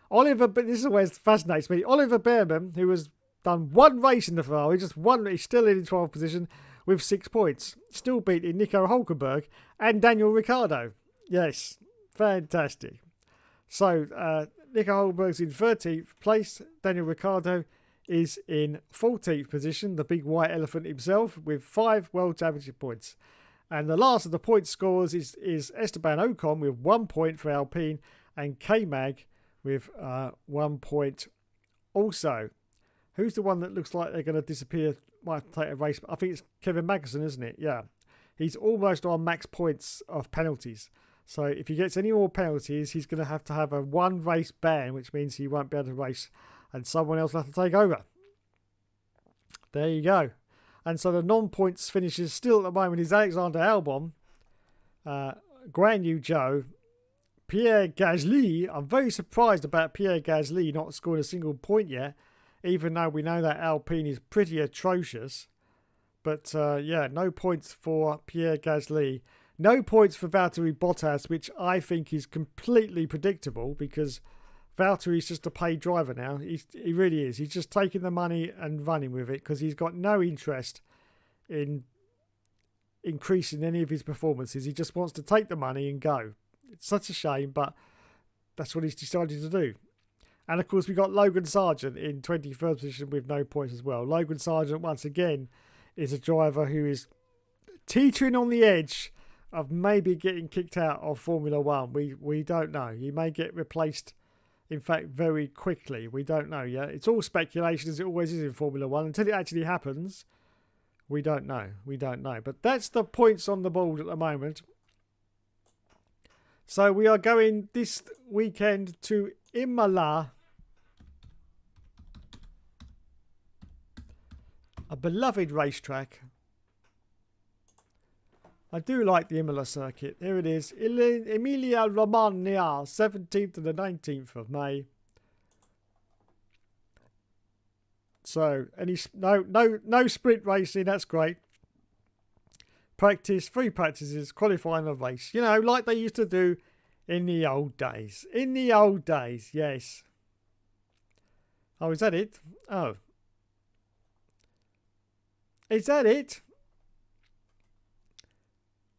But this is where it fascinates me. Oliver Bearman, who has done 1 race in the Ferrari, just one, he's still in 12th position with 6 points. Still beating Nico Hulkenberg and Daniel Ricciardo. Yes, fantastic. So, Nico Hulkenberg's in 13th place. Daniel Ricciardo is in 14th position, the big white elephant himself, with 5 World Championship points. And the last of the point scorers is Esteban Ocon with 1 point for Alpine and K-Mag with 1 point also. Who's the one that looks like they're going to disappear, might take a race? I think it's Kevin Magnussen, isn't it? Yeah. He's almost on max points of penalties. So if he gets any more penalties, he's going to have a 1 race ban, which means he won't be able to race and someone else will have to take over. There you go. And so the non-points finishes still at the moment is Alexander Albon, Guan Yu Zhou, Pierre Gasly. I'm very surprised about Pierre Gasly not scoring a single point yet, even though we know that Alpine is pretty atrocious. But yeah, no points for Pierre Gasly. No points for Valtteri Bottas, which I think is completely predictable because Valtteri's just a paid driver now. He really is. He's just taking the money and running with it because he's got no interest in increasing any of his performances. He just wants to take the money and go. It's such a shame, but that's what he's decided to do. And of course, we got Logan Sargent in 21st position with no points as well. Logan Sargent, once again, is a driver who is teetering on the edge of maybe getting kicked out of Formula One. We don't know. He may get replaced, in fact, very quickly. We don't know yet. It's all speculation, as it always is in Formula One. Until it actually happens, we don't know. We don't know. But that's the points on the board at the moment. So we are going this weekend to IMOLA, a beloved racetrack. I do like the Imola circuit. Here it is. Emilia Romagna, 17th to the 19th of May. So, no sprint racing. That's great. Practice, 3 practices, qualifying a race. You know, like they used to do in the old days. In the old days, yes. Oh, is that it? Oh. Is that it?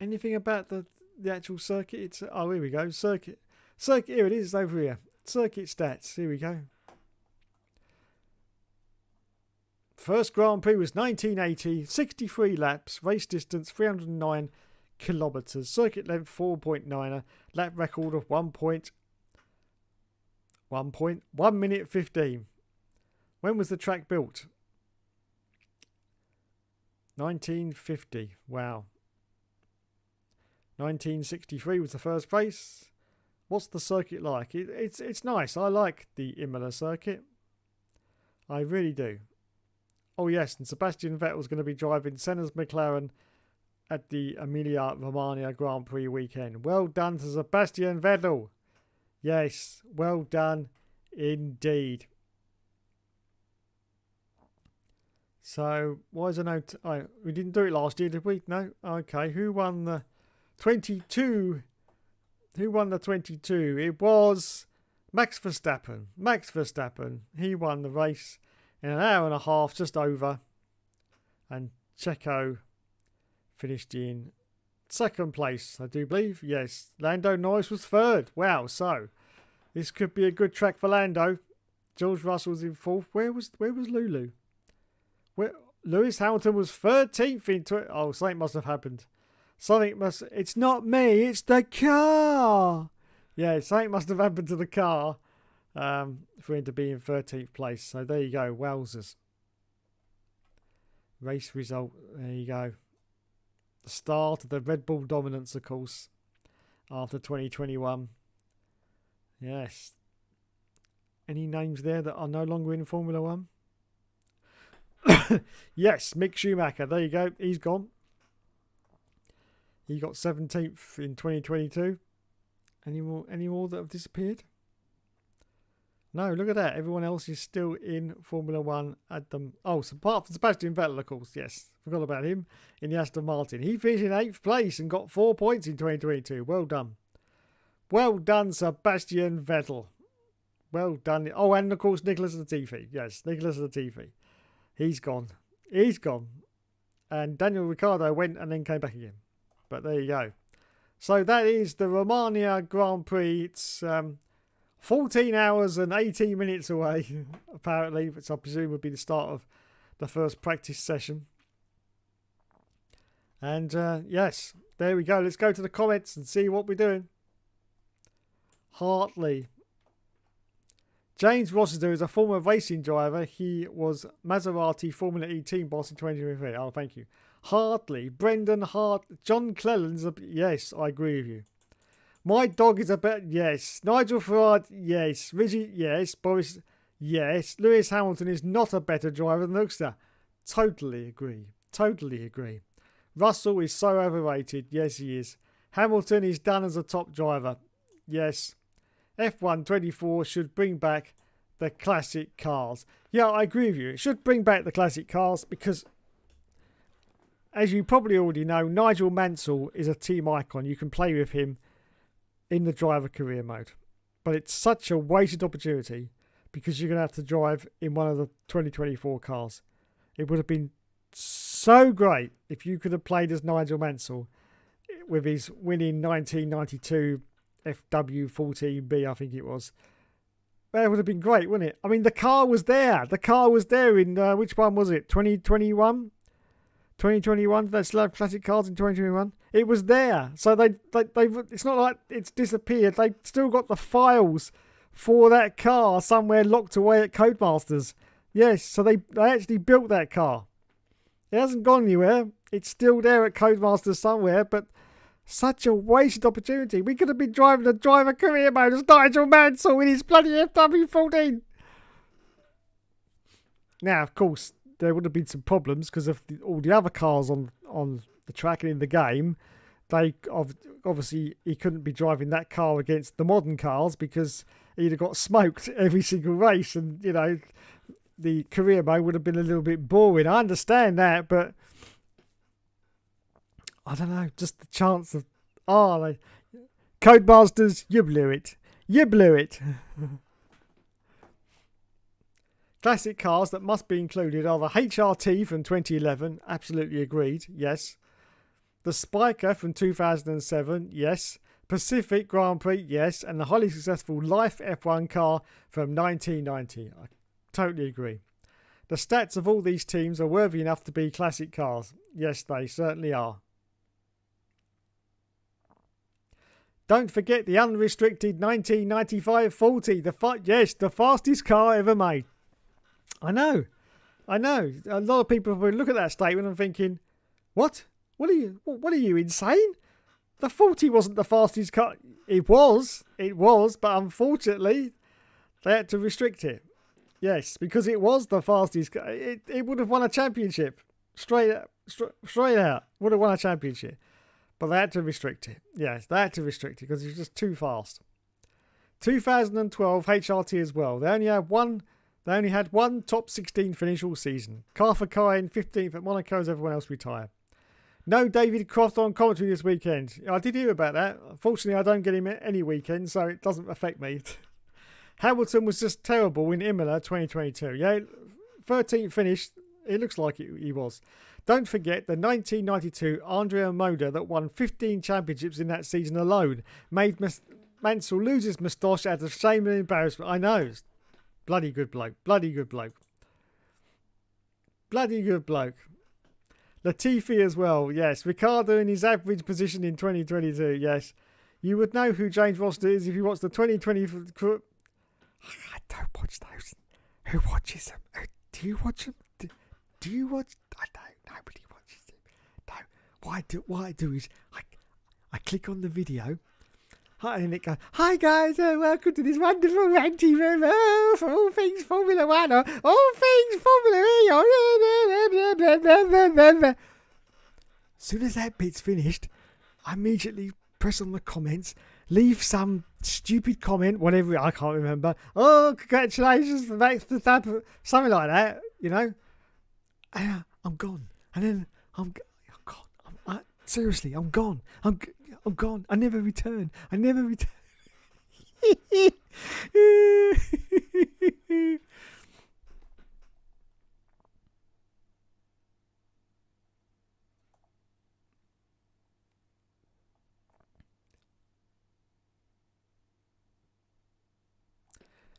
Anything about the actual circuit? It's, oh, here we go. Circuit. Here it is over here. Circuit stats. Here we go. First Grand Prix was 1980. 63 laps. Race distance 309 kilometres. Circuit length 4.9. Lap record of 1 minute 15. When was the track built? 1950. Wow. 1963 was the first race. What's the circuit like? It's nice. I like the Imola circuit. I really do. Oh yes, and Sebastian Vettel's going to be driving Senna's McLaren at the Emilia Romagna Grand Prix weekend. Well done to Sebastian Vettel. Yes, well done indeed. So, why is there no... we didn't do it last year, did we? No? Okay, who won the 22? Who won the 22? It was Max Verstappen. Max Verstappen. He won the race in an hour and a half, just over. And Checo finished in second place, I do believe. Yes, Lando Norris was third. Wow, so this could be a good track for Lando. George Russell's in fourth. Where was Lulu? Lewis Hamilton was 13th in... Oh, something must have happened. It's not me, it's the car. Yeah, something must have happened to the car for him to be in 13th place. So there you go, wowzers. Race result, there you go. The start of the Red Bull dominance, of course, after 2021. Yes. Any names there that are no longer in Formula One? Yes, Mick Schumacher. There you go. He's gone. He got 17th in 2022. Any more that have disappeared? No, look at that. Everyone else is still in Formula One at them. Oh, so apart from Sebastian Vettel, of course. Yes, forgot about him in the Aston Martin. He finished in 8th place and got 4 points in 2022. Well done. Well done, Sebastian Vettel. Well done. Oh, and of course, Nicholas Latifi. Yes, Nicholas Latifi. He's gone. He's gone. And Daniel Ricciardo went and then came back again. But there you go. So that is the Romania Grand Prix. It's 14 hours and 18 minutes away, apparently, which I presume would be the start of the first practice session. And yes, there we go. Let's go to the comments and see what we're doing. Hartley. James Rossiter is a former racing driver. He was Maserati Formula E team boss in 2023. Oh, thank you. Hartley. Brendan Hart. John Clellan's. Yes, I agree with you. My dog is a bit, yes. Nigel Farage, yes. Rizzy, yes. Boris, yes. Lewis Hamilton is not a better driver than Hookster. Totally agree. Totally agree. Russell is so overrated. Yes, he is. Hamilton is done as a top driver. Yes. F1 24 should bring back the classic cars. Yeah, I agree with you. It should bring back the classic cars because, as you probably already know, Nigel Mansell is a team icon. You can play with him in the driver career mode. But it's such a wasted opportunity because you're going to have to drive in one of the 2024 cars. It would have been so great if you could have played as Nigel Mansell with his winning 1992 FW14B, I think it was. That would have been great, wouldn't it? I mean, the car was there. The car was there in, which one was it? 2021? 2021, that's Love Classic Cars in 2021. It was there. So they it's not like it's disappeared. They've still got the files for that car somewhere locked away at Codemasters. Yes, so they actually built that car. It hasn't gone anywhere. It's still there at Codemasters somewhere, but such a wasted opportunity. We could have been driving the driver career mode as Nigel Mansell with his bloody FW14. Now, of course, there would have been some problems because of all the other cars on the track and in the game. They obviously he couldn't be driving that car against the modern cars because he'd have got smoked every single race, and you know the career mode would have been a little bit boring. I understand that, but I don't know. Just the chance of Codemasters, you blew it. You blew it. Classic cars that must be included are the HRT from 2011. Absolutely agreed. Yes. The Spiker from 2007. Yes. Pacific Grand Prix. Yes. And the highly successful Life F1 car from 1990. I totally agree. The stats of all these teams are worthy enough to be classic cars. Yes, they certainly are. Don't forget the unrestricted 1995 40. The fastest car ever made. I know. A lot of people will look at that statement and thinking, "What? What are you insane? The 40 wasn't the fastest car." It was, but unfortunately, they had to restrict it. Yes, because it was the fastest car. It would have won a championship straight out. Would have won a championship, but they had to restrict it. Yes, they had to restrict it because it was just too fast. 2012 HRT as well. They only had one top 16 finish all season. Car for Kine, 15th at Monaco as everyone else retired. No David Croft on commentary this weekend. I did hear about that. Unfortunately, I don't get him any weekend, so it doesn't affect me. Hamilton was just terrible in Imola 2022. Yeah, 13th finish. It looks like he was. Don't forget the 1992 Andrea Moda that won 15 championships in that season alone. Made Mansell lose his moustache out of shame and embarrassment. I know. Bloody good bloke. Bloody good bloke. Bloody good bloke. Latifi as well. Yes. Ricciardo in his average position in 2022. Yes. You would know who James Foster is if you watch the 2020... I don't watch those. Who watches them? Do you watch them? Do you watch... I don't. Nobody watches them. No. What I do is I click on the video... And it goes, "Hi guys, welcome to this wonderful ranty room for all things Formula One, or all things Formula E." As soon as that bit's finished, I immediately press on the comments, leave some stupid comment, whatever, I can't remember. Oh, congratulations for Max Verstappen, something like that, you know. And I'm gone, and then I'm gone. Seriously, I'm gone. I'm gone. I never return.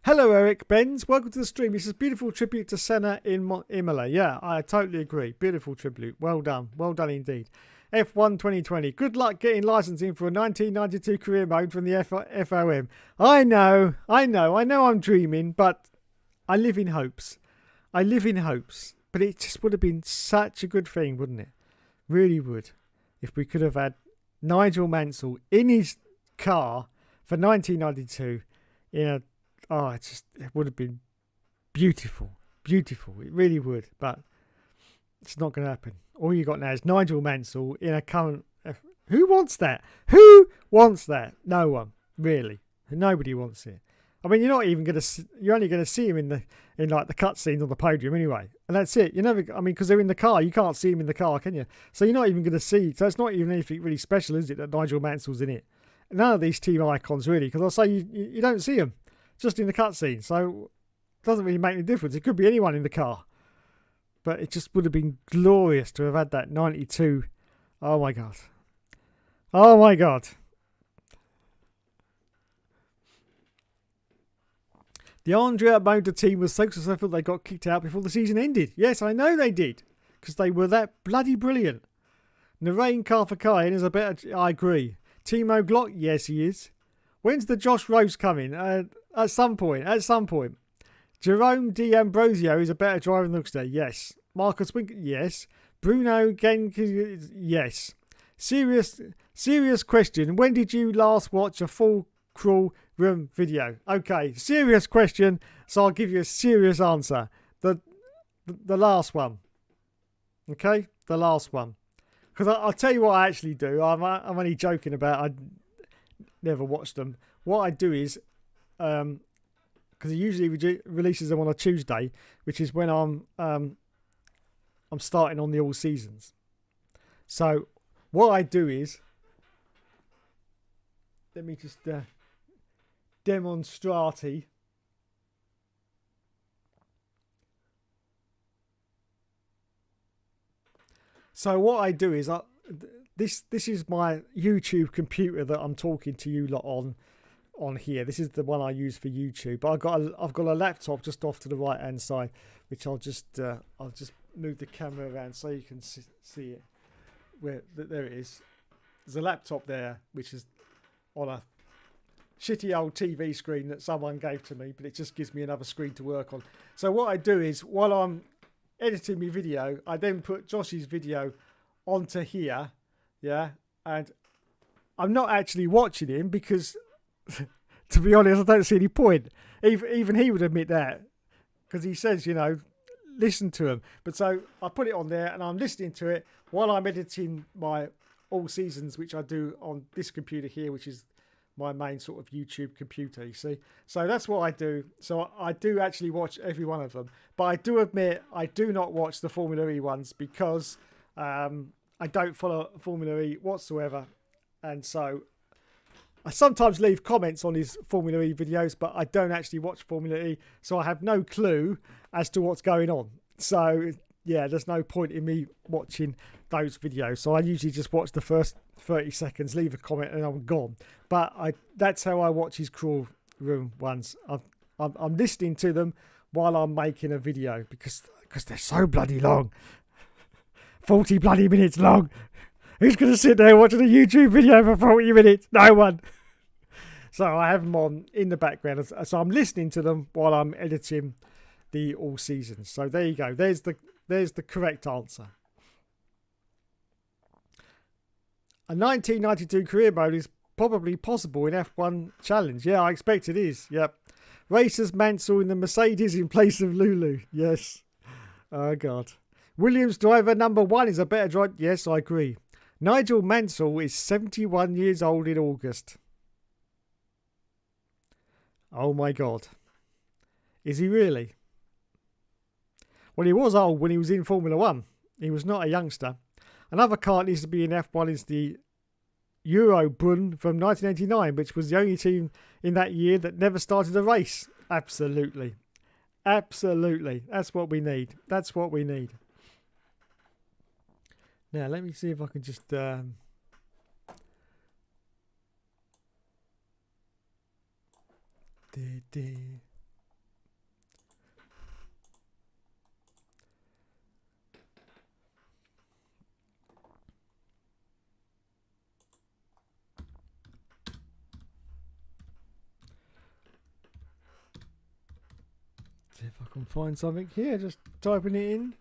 Hello, Eric Benz. Welcome to the stream. This is a beautiful tribute to Senna in Imola. Yeah, I totally agree. Beautiful tribute. Well done. Well done indeed. F1 2020. Good luck getting licensing for a 1992 career mode from the FOM. I know I'm dreaming, but I live in hopes. But it just would have been such a good thing, wouldn't it? Really would. If we could have had Nigel Mansell in his car for 1992 in a... Oh, it would have been beautiful. Beautiful. It really would. But it's not going to happen. All you got now is Nigel Mansell in a current... Who wants that? Who wants that? No one. Really. Nobody wants it. I mean, you're not even going to... You're only going to see him in like the cutscenes on the podium anyway. And that's it. You never... I mean, because they're in the car. You can't see him in the car, can you? So you're not even going to see... So it's not even anything really special, is it, that Nigel Mansell's in it? None of these team icons, really. Because I'll say you don't see them. Just in the cutscene, so it doesn't really make any difference. It could be anyone in the car, but it just would have been glorious to have had that 92. Oh my god! The Andrea Motor team was so successful they got kicked out before the season ended. Yes, I know they did, because they were that bloody brilliant. Narain Carthakayan is a better... I agree. Timo Glock, yes he is. When's the Josh Rose coming? At some point. Jerome D'Ambrosio is a better driver than Hookster. Yes. Marcus Wink. Yes. Bruno Genk. Yes. Serious question. When did you last watch a full crawl room video? Okay. Serious question. So I'll give you a serious answer. The last one. Okay. The last one. Because I'll tell you what I actually do. I'm only joking about. I never watched them. What I do is, because he usually releases them on a Tuesday, which is when I'm starting on the all seasons. So what I do is, let me just demonstrate. So what I do is this is my YouTube computer that I'm talking to you lot on here. This is the one I use for YouTube. But I've got a laptop just off to the right hand side, which I'll just move the camera around so you can see it. There it is. There's a laptop there which is on a shitty old TV screen that someone gave to me, but it just gives me another screen to work on. So what I do is, while I'm editing my video, I then put Josh's video onto here. Yeah, and I'm not actually watching him because, to be honest, I don't see any point. Even he would admit that, because he says, listen to him. But so I put it on there and I'm listening to it while I'm editing my all seasons, which I do on this computer here, which is my main sort of YouTube computer, you see. So that's what I do. So I do actually watch every one of them. But I do admit I do not watch the Formula E ones because... I don't follow Formula E whatsoever, and so I sometimes leave comments on his Formula E videos, but I don't actually watch Formula E, so I have no clue as to what's going on. So yeah, there's no point in me watching those videos. So I usually just watch the first 30 seconds, leave a comment, and I'm gone. But that's how I watch his crawl room ones. I'm listening to them while I'm making a video because they're so bloody long. 40 bloody minutes long. Who's going to sit there watching a YouTube video for 40 minutes? No one. So I have them on in the background. So I'm listening to them while I'm editing the all seasons. So there you go. There's the correct answer. A 1992 career mode is probably possible in F1 Challenge. Yeah, I expect it is. Yep. Racers Mansell in the Mercedes in place of Lulu. Yes. Oh, God. Williams driver number 1 is a better driver. Yes, I agree. Nigel Mansell is 71 years old in August. Oh my God. Is he really? Well, he was old when he was in Formula One. He was not a youngster. Another car that needs to be in F1 is the Eurobrunn from 1989, which was the only team in that year that never started a race. Absolutely. Absolutely. That's what we need. That's what we need. Now, let me see if I can just... See if I can find something here. Just typing it in.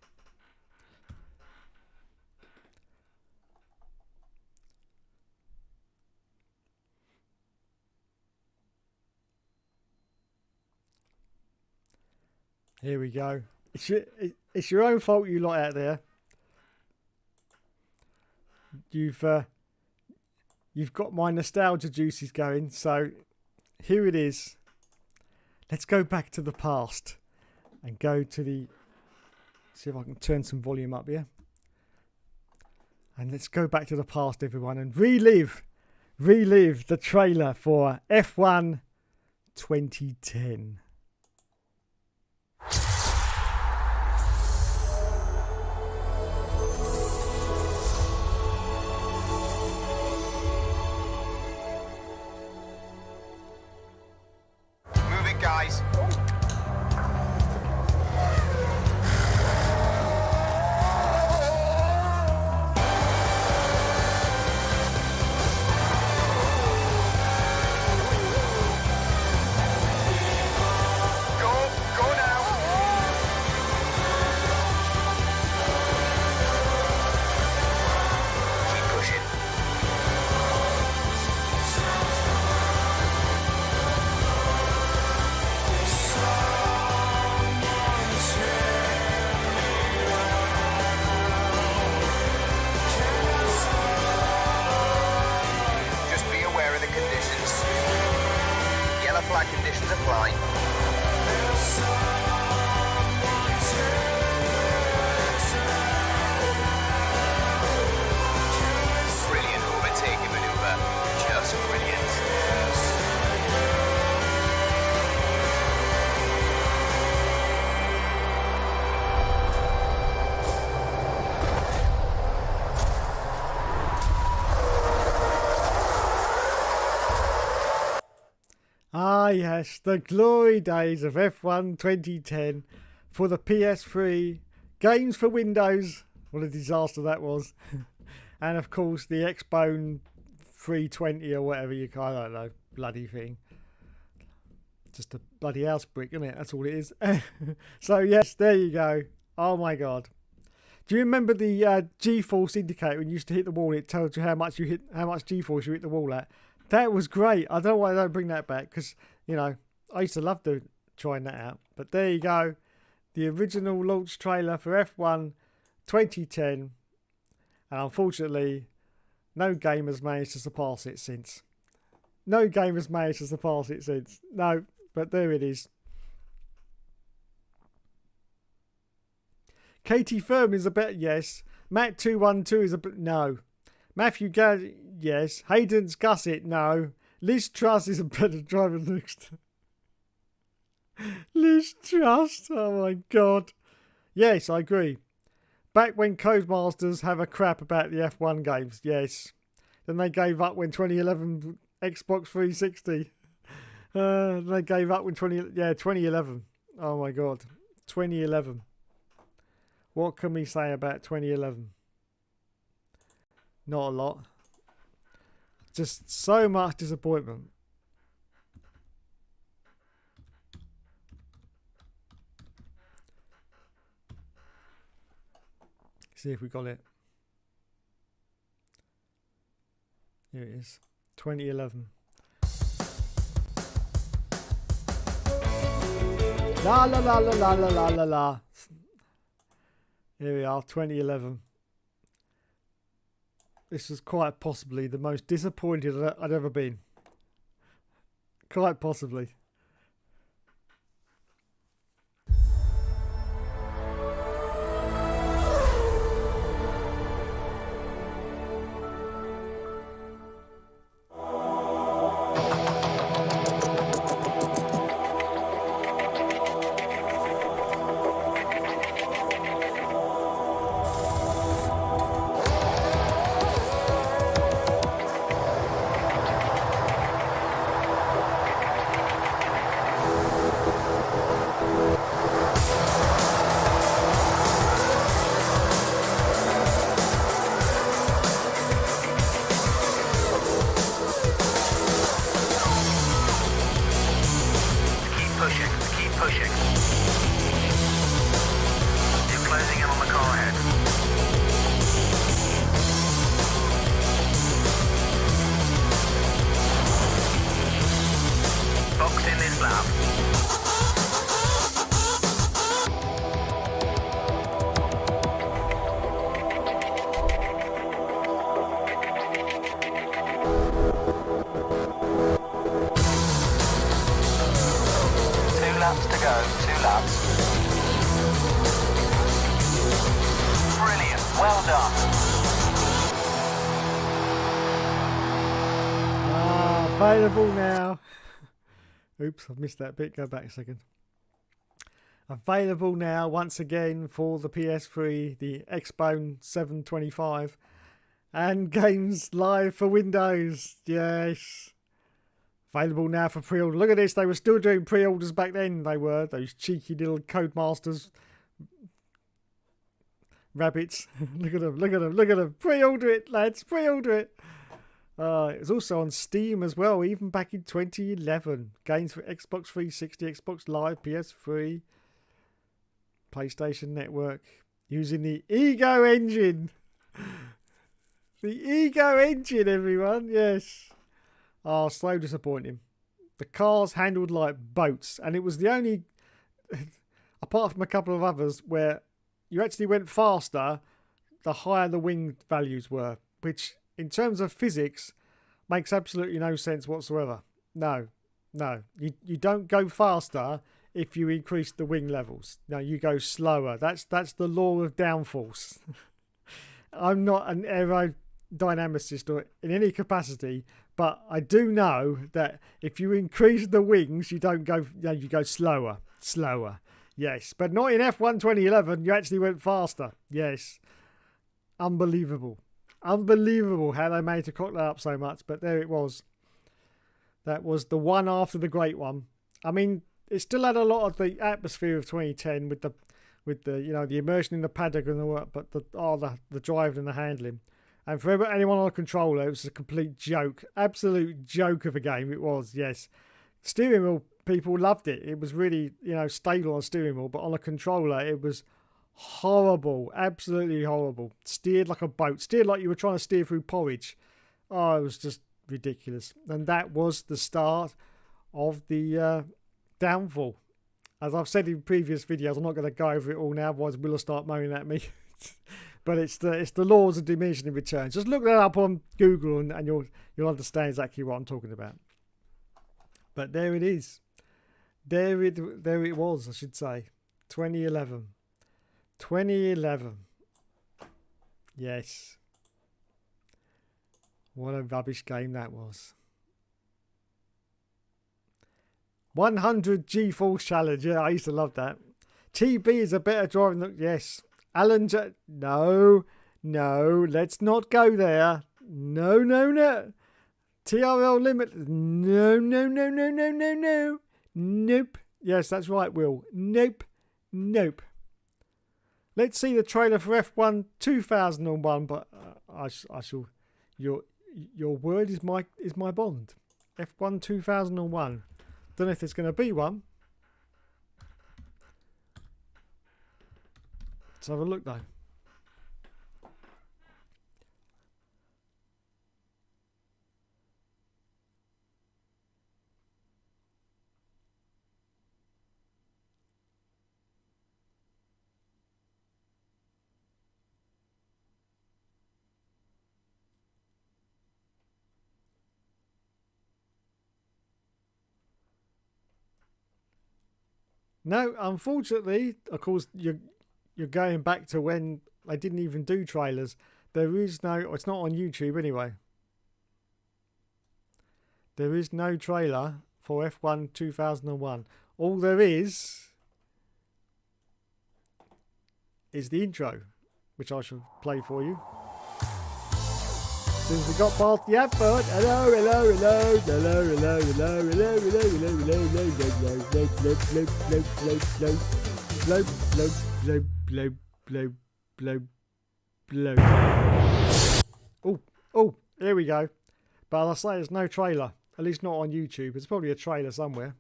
Here we go. It's your own fault, you lot out there. You've got my nostalgia juices going. So here it is. Let's go back to the past and go to the... See if I can turn some volume up here. And let's go back to the past, everyone, and relive the trailer for F1 2010.
Move it, guys. Conditions apply. Brilliant overtaking maneuver. Just brilliant.
Ah yes, the glory days of F1 2010 for the PS3, games for Windows, what a disaster that was, and of course the Xbone 320 or whatever you call it, I don't know, bloody thing. Just a bloody house brick, isn't it? That's all it is. So yes, there you go. Oh my God. Do you remember the G-force indicator when you used to hit the wall? It told you how much G-force you hit the wall at. That was great. I don't know why they don't bring that back because, you know, I used to love trying that out. But there you go. The original launch trailer for F1 2010. And unfortunately, no game has managed to surpass it since. No game has managed to surpass it since. No, but there it is. Katie Firm is a better yes. Matt 212 is a no. Matthew Gaz, yes. Hayden's Gusset, no. Liz Truss is a better driver than Hookster. Liz Truss, oh my God. Yes, I agree. Back when Codemasters have a crap about the F1 games, yes. Then they gave up when 2011 Xbox 360. They gave up when 2011. Oh my God. 2011. What can we say about 2011? Not a lot. Just so much disappointment. See if we got it. Here it is. 2011. La la la la la la la la la. Here we are, 2011. This was quite possibly the most disappointed I'd ever been. Quite possibly.
go, 2 laps. Brilliant, well done.
Available now. Oops, I've missed that bit. Go back a second. Available now once again for the PS3, the Xbone 725, and games live for Windows. Yes. Available now for pre-order. Look at this. They were still doing pre-orders back then. They were. Those cheeky little Codemasters. Rabbits. Look at them. Look at them. Look at them. Pre-order it, lads. Pre-order it. It was also on Steam as well, even back in 2011. Games for Xbox 360, Xbox Live, PS3, PlayStation Network. Using the Ego engine. The Ego engine, everyone. Yes. Oh, so disappointing. The cars handled like boats, and it was the only, apart from a couple of others, where you actually went faster the higher the wing values were, which in terms of physics makes absolutely no sense whatsoever. No. You don't go faster if you increase the wing levels. No, you go slower. That's the law of downforce. I'm not an aerodynamicist or in any capacity, but I do know that if you increase the wings, you don't go, you go slower. Yes, but not in F1 2011. You actually went faster. Yes. Unbelievable how they managed to cock that up so much, but there it was. That was the one after the great one. I mean, it still had a lot of the atmosphere of 2010 with the the immersion in the paddock and all that, but the driving and the handling. And for anyone on a controller, it was a complete joke. Absolute joke of a game it was, yes. Steering wheel, people loved it. It was really, stable on a steering wheel, but on a controller, it was horrible. Absolutely horrible. Steered like a boat. Steered like you were trying to steer through porridge. Oh, it was just ridiculous. And that was the start of the downfall. As I've said in previous videos, I'm not going to go over it all now, otherwise Will will start moaning at me. But it's the laws of diminishing returns. Just look that up on Google and you'll understand exactly what I'm talking about. But there it is. There it was, I should say. 2011. Yes. What a rubbish game that was. 100 G-Force Challenge. Yeah, I used to love that. TB is a better driver than... Yes. Alan No, let's not go there. No. TRL limit. No. Nope. Yes, that's right, Will. Nope. Let's see the trailer for F1 2001, but I shall... Your word is my bond. F1 2001. Don't know if there's going to be one. Let's have a look though. No, unfortunately, of course, you're going back to when they didn't even do trailers. There is no... It's not on YouTube anyway. There is no trailer for F1 2001. All there is the intro, which I shall play for you. Since we got past the advert, Oh, here we go. But I say there's no trailer, at least not on YouTube. There's probably a trailer somewhere,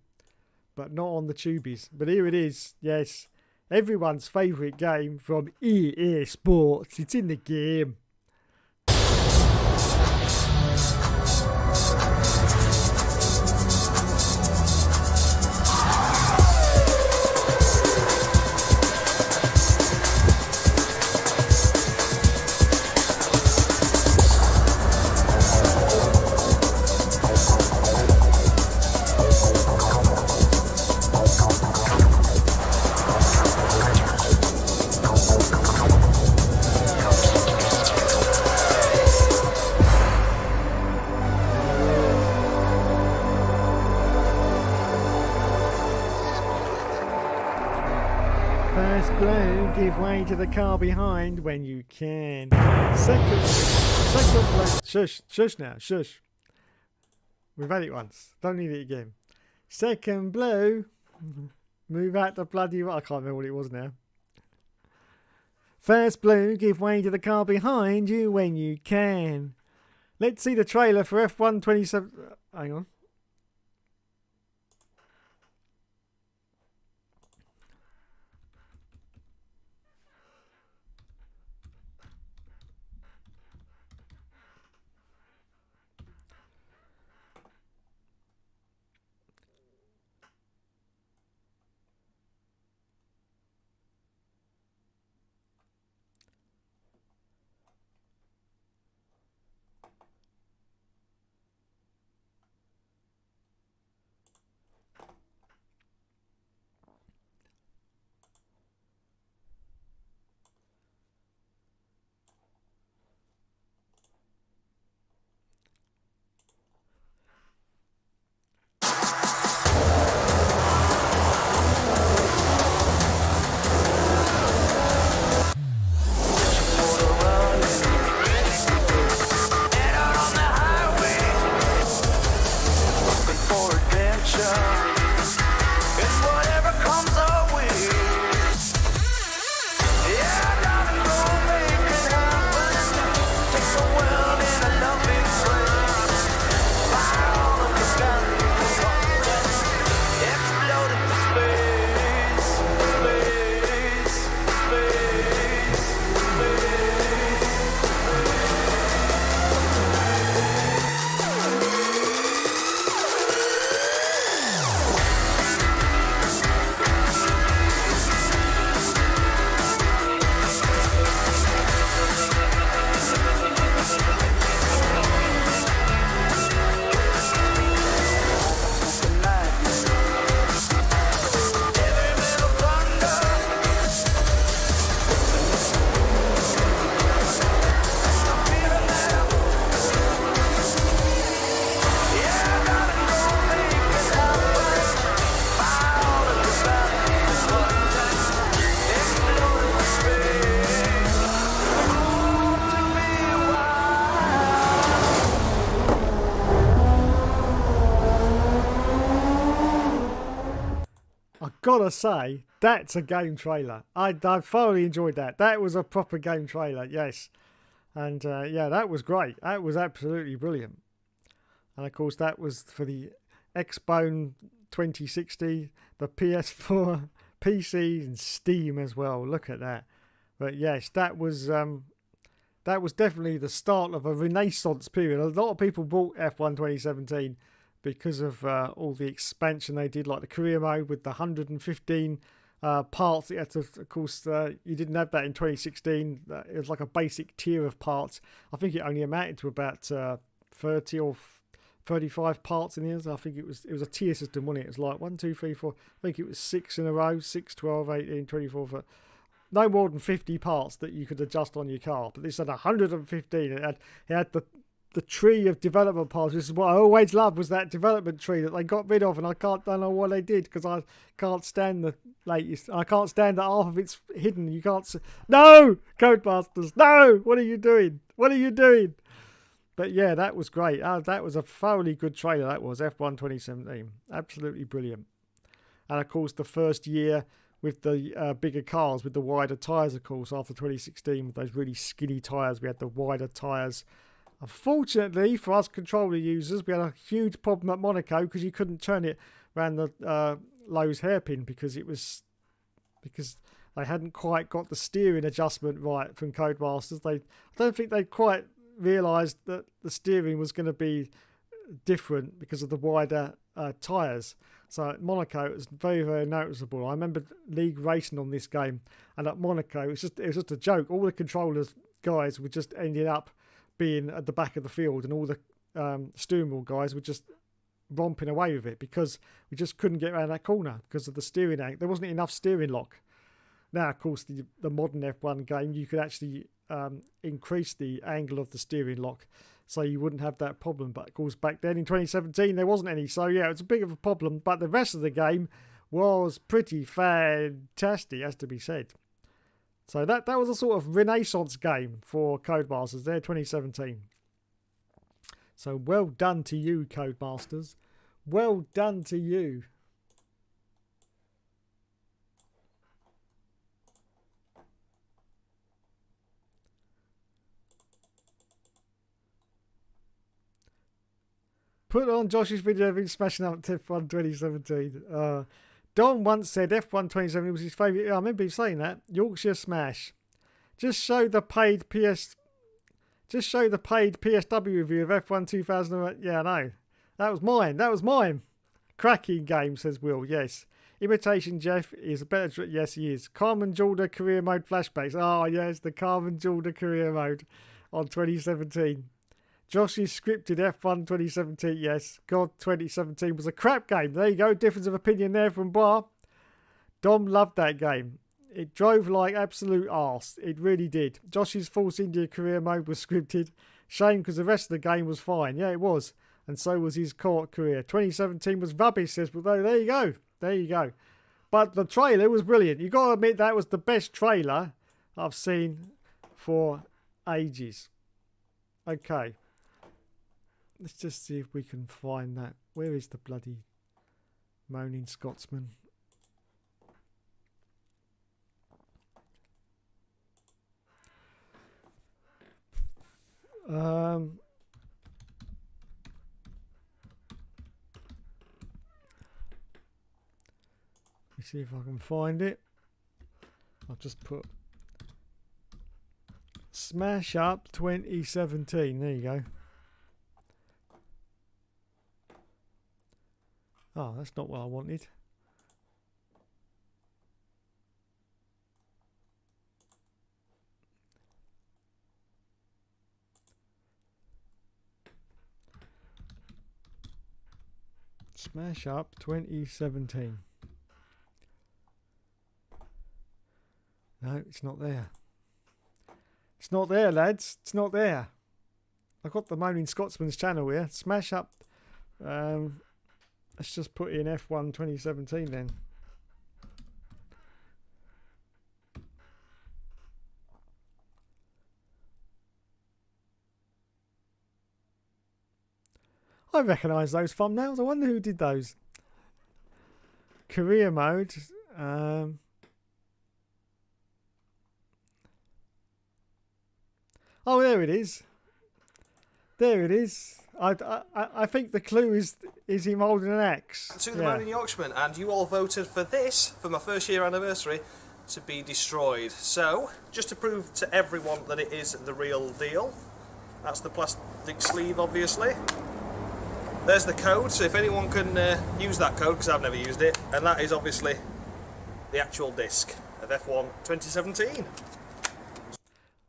but not on the tubies. But here it is, yes. Everyone's favourite game from EA Sports. It's in the game. give way to the car behind when you can. Second place. Shush now, shush. We've had it once. Don't need it again. Second blue. Move out the bloody... I can't remember what it was now. First blue, give way to the car behind you when you can. Let's see the trailer for F1 27... Hang on. Gotta say, that's a game trailer. I thoroughly enjoyed that. That was a proper game trailer, yes. And yeah, that was great. That was absolutely brilliant. And of course, that was for the Xbone 2060, the PS4, PC, and Steam as well. Look at that. But yes, that was definitely the start of a renaissance period. A lot of people bought F1 2017 because of all the expansion they did, like the career mode with the 115 parts. Of course, you didn't have that in 2016. It was like a basic tier of parts. I think it only amounted to about 30 or 35 parts in here. I think it was a tier system, wasn't it? It was like 1, 2, 3, 4. I think it was 6 in a row, 6, 12, 18, 24. No more than 50 parts that you could adjust on your car. But this had 115. It had the tree of development parts. This is what I always loved, was that development tree that they got rid of, and I don't know what they did, because I can't stand the latest. I can't stand that half of it's hidden. You can't see. No, Codemasters, no! What are you doing? What are you doing? But yeah, that was great. That was a thoroughly good trailer. That was F1 2017. Absolutely brilliant. And of course, the first year with the bigger cars, with the wider tyres, of course, after 2016, with those really skinny tyres, we had the wider tyres. Unfortunately for us controller users, we had a huge problem at Monaco because you couldn't turn it around the Lowe's hairpin because they hadn't quite got the steering adjustment right from Codemasters. I don't think they quite realised that the steering was going to be different because of the wider tyres. So at Monaco, it was very, very noticeable. I remember league racing on this game, and at Monaco, it was just a joke. All the controllers guys were just ending up being at the back of the field, and all the steering wheel guys were just romping away with it because we just couldn't get around that corner because of the steering angle. There wasn't enough steering lock. Now, of course, the modern F1 game, you could actually increase the angle of the steering lock so you wouldn't have that problem. But of course, back then in 2017, there wasn't any. So yeah, it's a bit of a problem. But the rest of the game was pretty fantastic, has to be said. So that was a sort of renaissance game for Codemasters there, 2017. So well done to you, Codemasters. Well done to you. Put on Josh's video of him smashing up F1 2017. Don once said F1 2017 was his favourite. I remember him saying that. Yorkshire Smash. Just show the paid PSW review of F1 2008. Yeah, I know. That was mine. That was mine. Cracking game, says Will. Yes. Imitation Jeff is a better. Yes, he is. Carmen Jordan career mode flashbacks. Oh, yes, the Carmen Jordan career mode on 2017. Josh's scripted F1 2017, yes. God, 2017 was a crap game. There you go, difference of opinion there from Bar. Dom loved that game. It drove like absolute arse. It really did. Josh's Force India career mode was scripted. Shame because the rest of the game was fine. Yeah, it was. And so was his court career. 2017 was rubbish, says, but there you go. There you go. But the trailer was brilliant. You've got to admit that was the best trailer I've seen for ages. Okay. Let's just see if we can find that. Where is the bloody moaning Scotsman? Let's see if I can find it. I'll just put Smash Up 2017. There you go. Oh, that's not what I wanted. Smash Up 2017. No, it's not there. It's not there, lads. It's not there. I've got the Moaning Scotsman's channel here. Smash Up. Let's just put in F1 2017 then. I recognise those thumbnails. I wonder who did those. Career mode. Oh, there it is. There it is. I think the clue is him holding an axe.
To the Moaning Yorkshireman, and you all voted for this, for my first year anniversary, to be destroyed. So, just to prove to everyone that it is the real deal, that's the plastic sleeve, obviously. There's the code, so if anyone can use that code, because I've never used it, and that is obviously the actual disc of F1 2017.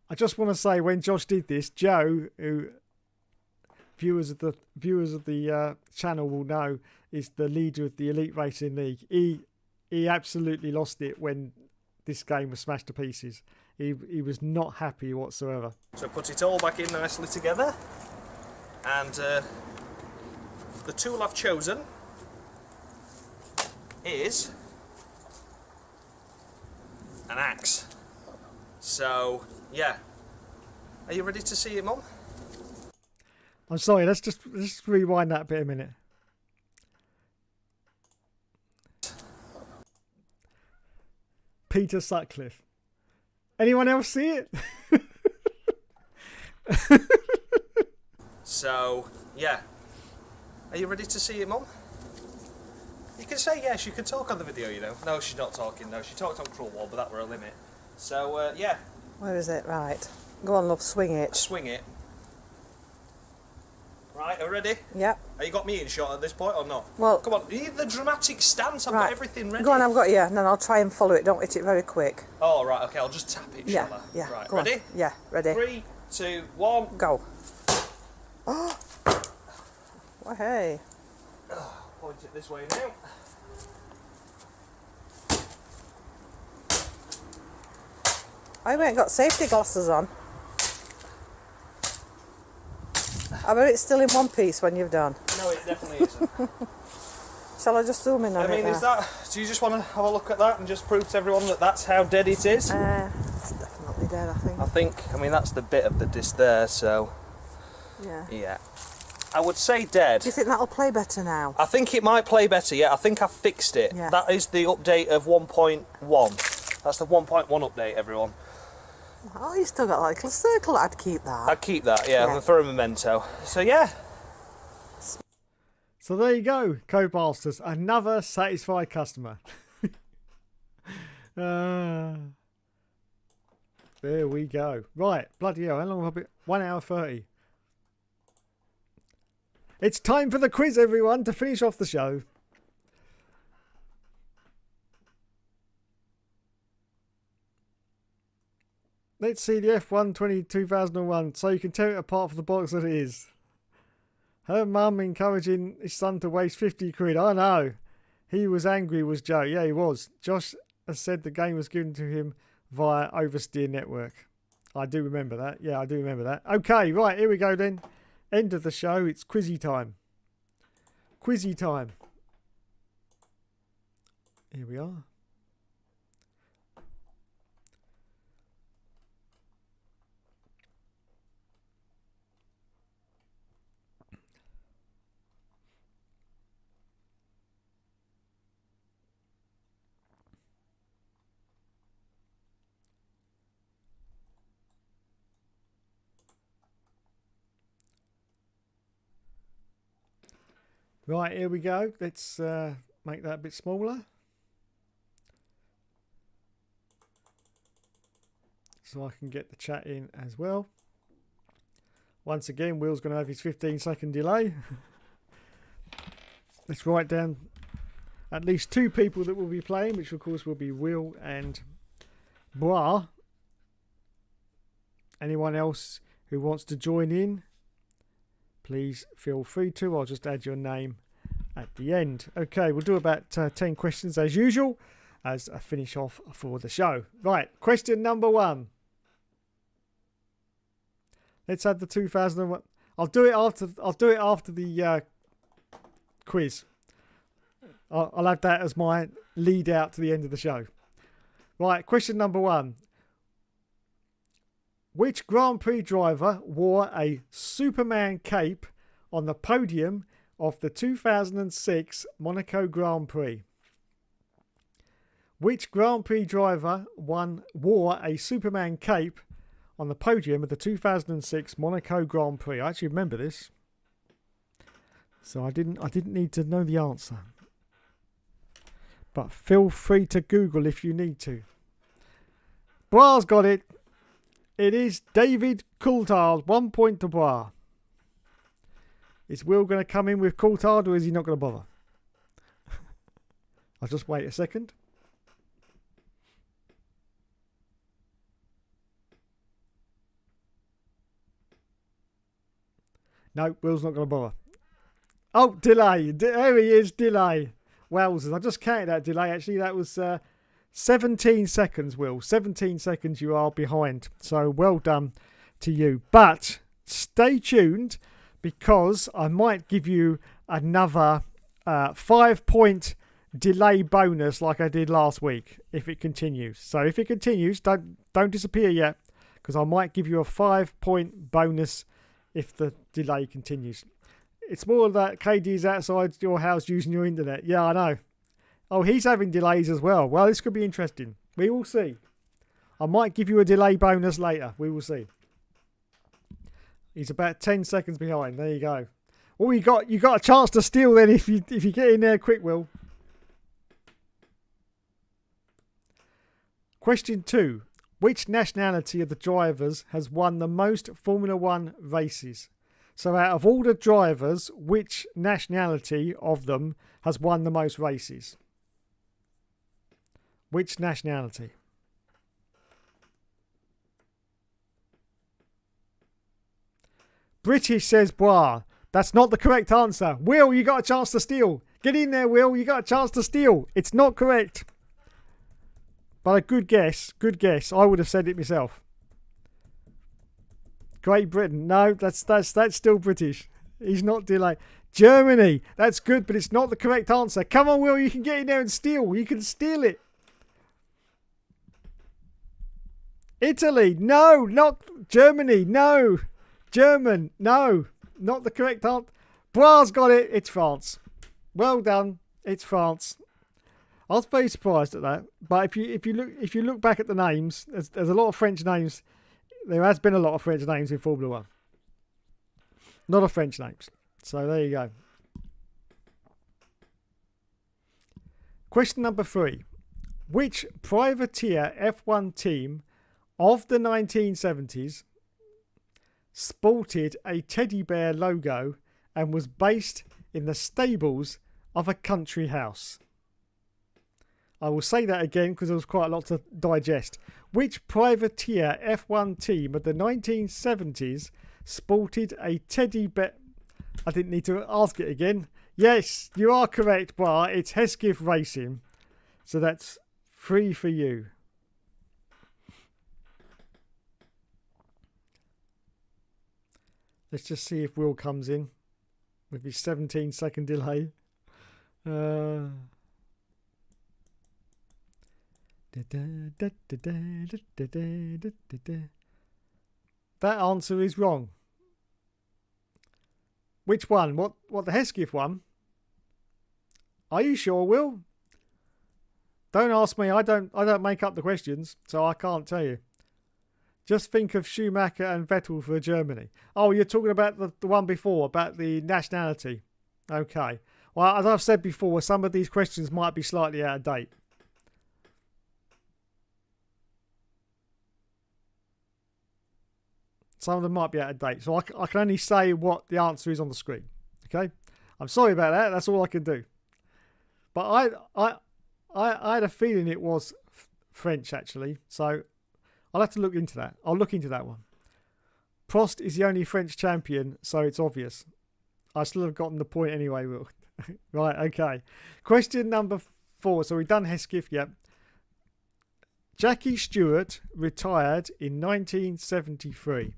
I just want to say, when Josh did this, Joe, who viewers of the channel will know is the leader of the Elite Racing League, he absolutely lost it when this game was smashed to pieces. He was not happy whatsoever.
So put it all back in nicely together, and the tool I've chosen is an axe. So yeah, are you ready to see it, Mum?
I'm sorry, let's just rewind that bit a minute. Peter Sutcliffe. Anyone else see it?
So, yeah. Are you ready to see it, Mum? You can say yes, you can talk on the video, you know. No, she's not talking, no. She talked on Cruel Wall, but that were a limit. So, yeah.
Where is it? Right. Go on, love, swing it.
Swing it. Right, are you ready?
Yep.
Have you got me in shot at this point or not?
Well,
come on, you need the dramatic stance. I've got everything ready.
Go on, I've got you. And then I'll try and follow it. Don't hit it very quick.
Oh, right, okay, I'll just tap it,
yeah,
shall I?
Yeah,
right,
go
ready?
On. Yeah, ready.
3, 2, 1.
Go. Oh! Well, hey.
Point it this way now.
I haven't got safety glasses on. I bet it's still in one piece when you've done.
No, it definitely isn't.
Shall I just zoom in on it?
I mean, is that... Do you just want to have a look at that and just prove to everyone that that's how dead it is?
dead, I think.
I mean, that's the bit of the disc there, so
Yeah.
yeah. I would say dead.
Do you think that'll play better now?
I think it might play better, yeah. I think I fixed it.
Yeah.
That is the update of 1.1. That's the 1.1 update, everyone.
Oh, you still got like a little circle. I'd keep that.
I'd keep that, yeah,
Yeah.
for a memento. So yeah.
So there you go, Codemasters. Another satisfied customer. There we go. Right, bloody hell. How long have I been? 1 hour 30. It's time for the quiz, everyone, to finish off the show. Let's see the F1 2001 so you can tear it apart from the box that it is. Her mum encouraging his son to waste 50 quid. I know. He was angry, was Joe. Yeah, he was. Josh has said the game was given to him via Oversteer Network. I do remember that. Yeah, I do remember that. Okay, right, here we go then. End of the show. It's quizzy time. Quizzy time. Here we are. Right, here we go. Let's make that a bit smaller. So I can get the chat in as well. Once again, Will's going to have his 15-second delay. Let's write down at least 2 people that will be playing, which of course will be Will and Bois. Anyone else who wants to join in, please feel free to. I'll just add your name at the end. Okay, we'll do about 10 questions as usual as a finish off for the show. Right, question number 1. Let's add the 2001. I'll do it after the quiz. I'll add that as my lead out to the end of the show. Right, question number 1. Which Grand Prix driver wore a Superman cape on the podium of the 2006 Monaco Grand Prix? Which Grand Prix driver wore a Superman cape on the podium of the 2006 Monaco Grand Prix? I actually remember this, so I didn't need to know the answer. But feel free to Google if you need to. Bois got it. It is David Coulthard. 1 point to Bois. Is Will going to come in with Coulthard or is he not going to bother? I'll just wait a second. No, Will's not going to bother. Oh, delay. There he is, delay. Wowzers. I just counted that delay. Actually, that was 17 seconds, Will. 17 seconds you are behind. So well done to you. But stay tuned because I might give you another 5-point delay bonus like I did last week if it continues. So if it continues, don't disappear yet because I might give you a 5-point bonus if the delay continues. It's more that KD's outside your house using your internet. Yeah, I know. Oh, he's having delays as well. Well, this could be interesting. We will see. I might give you a delay bonus later. We will see. He's about 10 seconds behind. There you go. Well, you got a chance to steal then if you get in there quick, Will. Question 2. Which nationality of the drivers has won the most Formula 1 races? So out of all the drivers, which nationality of them has won the most races? Which nationality? British, says Bois. That's not the correct answer. Will, you got a chance to steal. Get in there, Will. You got a chance to steal. It's not correct. But a good guess. Good guess. I would have said it myself. Great Britain. No, that's still British. He's not delayed. Germany. That's good, but it's not the correct answer. Come on, Will. You can get in there and steal. You can steal it. Italy. No, not Germany. No. German. No. Not the correct answer. Bra's got it. It's France. Well done. It's France. I was very surprised at that. But if you look back at the names, there's a lot of French names. There has been a lot of French names in Formula One. Not of French names. So there you go. Question number 3. Which privateer F1 team of the 1970s sported a teddy bear logo and was based in the stables of a country house? I will say that again because there was quite a lot to digest. Which privateer F1 team of the 1970s sported a teddy bear... I didn't need to ask it again. Yes, you are correct, Bar. It's Hesketh Racing. So that's 3 for you. Let's just see if Will comes in with his 17-second delay. That answer is wrong. Which one? What the Hesketh one? Are you sure, Will? Don't ask me. I don't make up the questions, so I can't tell you. Just think of Schumacher and Vettel for Germany. Oh, you're talking about the one before, about the nationality. Okay. Well, as I've said before, some of these questions might be slightly out of date. Some of them might be out of date. So I can only say what the answer is on the screen. Okay? I'm sorry about that. That's all I can do. But I had a feeling it was French, actually. So I'll have to look into that. I'll look into that one. Prost is the only French champion, so it's obvious. I still have gotten the point anyway, Will. Right, okay. Question number 4. So we've done Hesketh, yep. Jackie Stewart retired in 1973.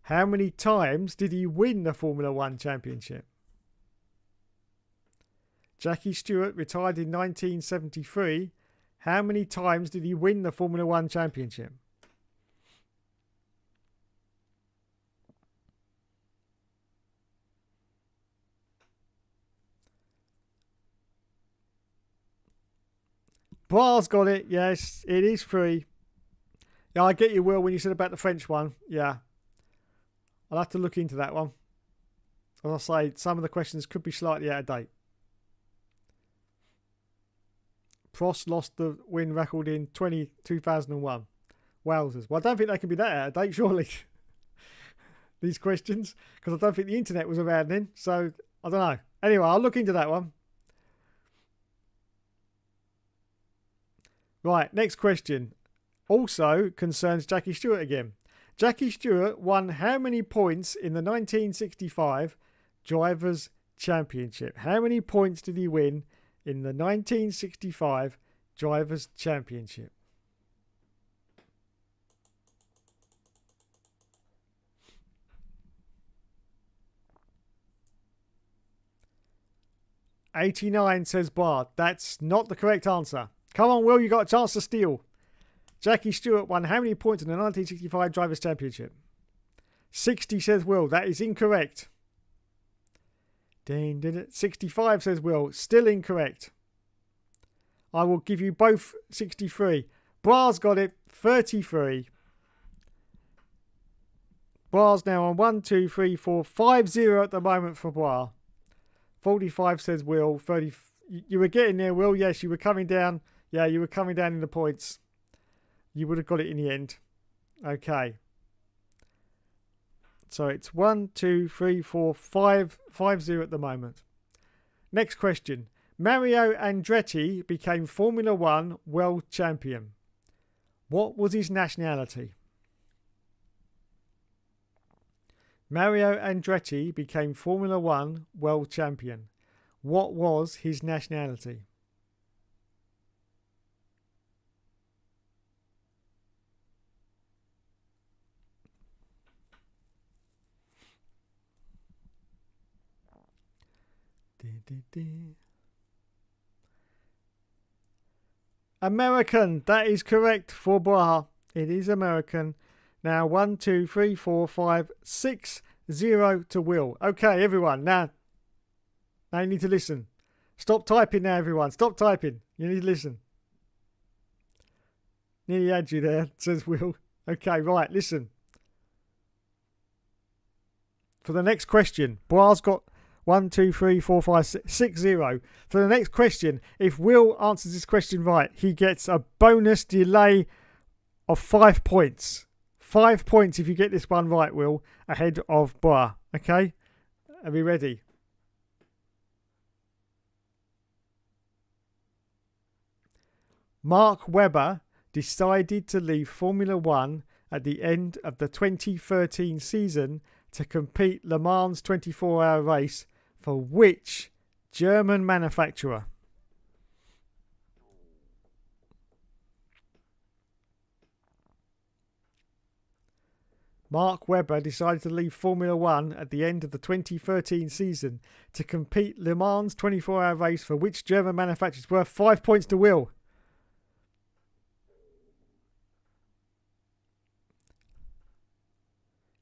How many times did he win the Formula One championship? Jackie Stewart retired in 1973. How many times did he win the Formula One championship? Bra's got it. Yes, it is 3. Yeah, I get you, Will, when you said about the French one. Yeah. I'll have to look into that one. As I say, some of the questions could be slightly out of date. Prost lost the win record in 2001. Wowzers. Well, I don't think they can be that out of date, surely. These questions. Because I don't think the internet was around then. So, I don't know. Anyway, I'll look into that one. Right, next question. Also concerns Jackie Stewart again. Jackie Stewart won how many points in the 1965 Drivers' Championship? How many points did he win in the 1965 Drivers' Championship? "89" says Bard. That's not the correct answer. Come on, Will, you got a chance to steal. Jackie Stewart won how many points in the 1965 Drivers' Championship? 60 says Will. That is incorrect. 65 says Will. Still incorrect. I will give you both 63. Bra's got it. 33. Bra's now on 1, 2, 3, 4, 5-0 at the moment for Bra. 45 says Will. 30. You were getting there, Will. Yes, you were coming down. Yeah, you were coming down in the points. You would have got it in the end. Okay. So it's 1, 2, 3, 4, 5, 5-0 at the moment. Next question. Mario Andretti became Formula One World Champion. What was his nationality? Mario Andretti became Formula One World Champion. What was his nationality? American. That is correct for Bra. It is American. Now 1, 2, 3, 4, 5, 6, 0 to Will. Okay, everyone. Now you need to listen. Stop typing now, everyone. Stop typing. You need to listen. Nearly had you there, says Will. Okay, right, listen. For the next question, Bois got 1, 2, 3, 4, 5, 6, 0. For the next question, if Will answers this question right, he gets a bonus delay of 5 points. 5 points if you get this one right, Will, ahead of Bois. Okay? Are we ready? Mark Webber decided to leave Formula One at the end of the 2013 season to compete Le Mans 24-hour race for which German manufacturer? Mark Webber decided to leave Formula One at the end of the 2013 season to compete Le Mans 24-hour race for which German manufacturer? It's worth 5 points to Will.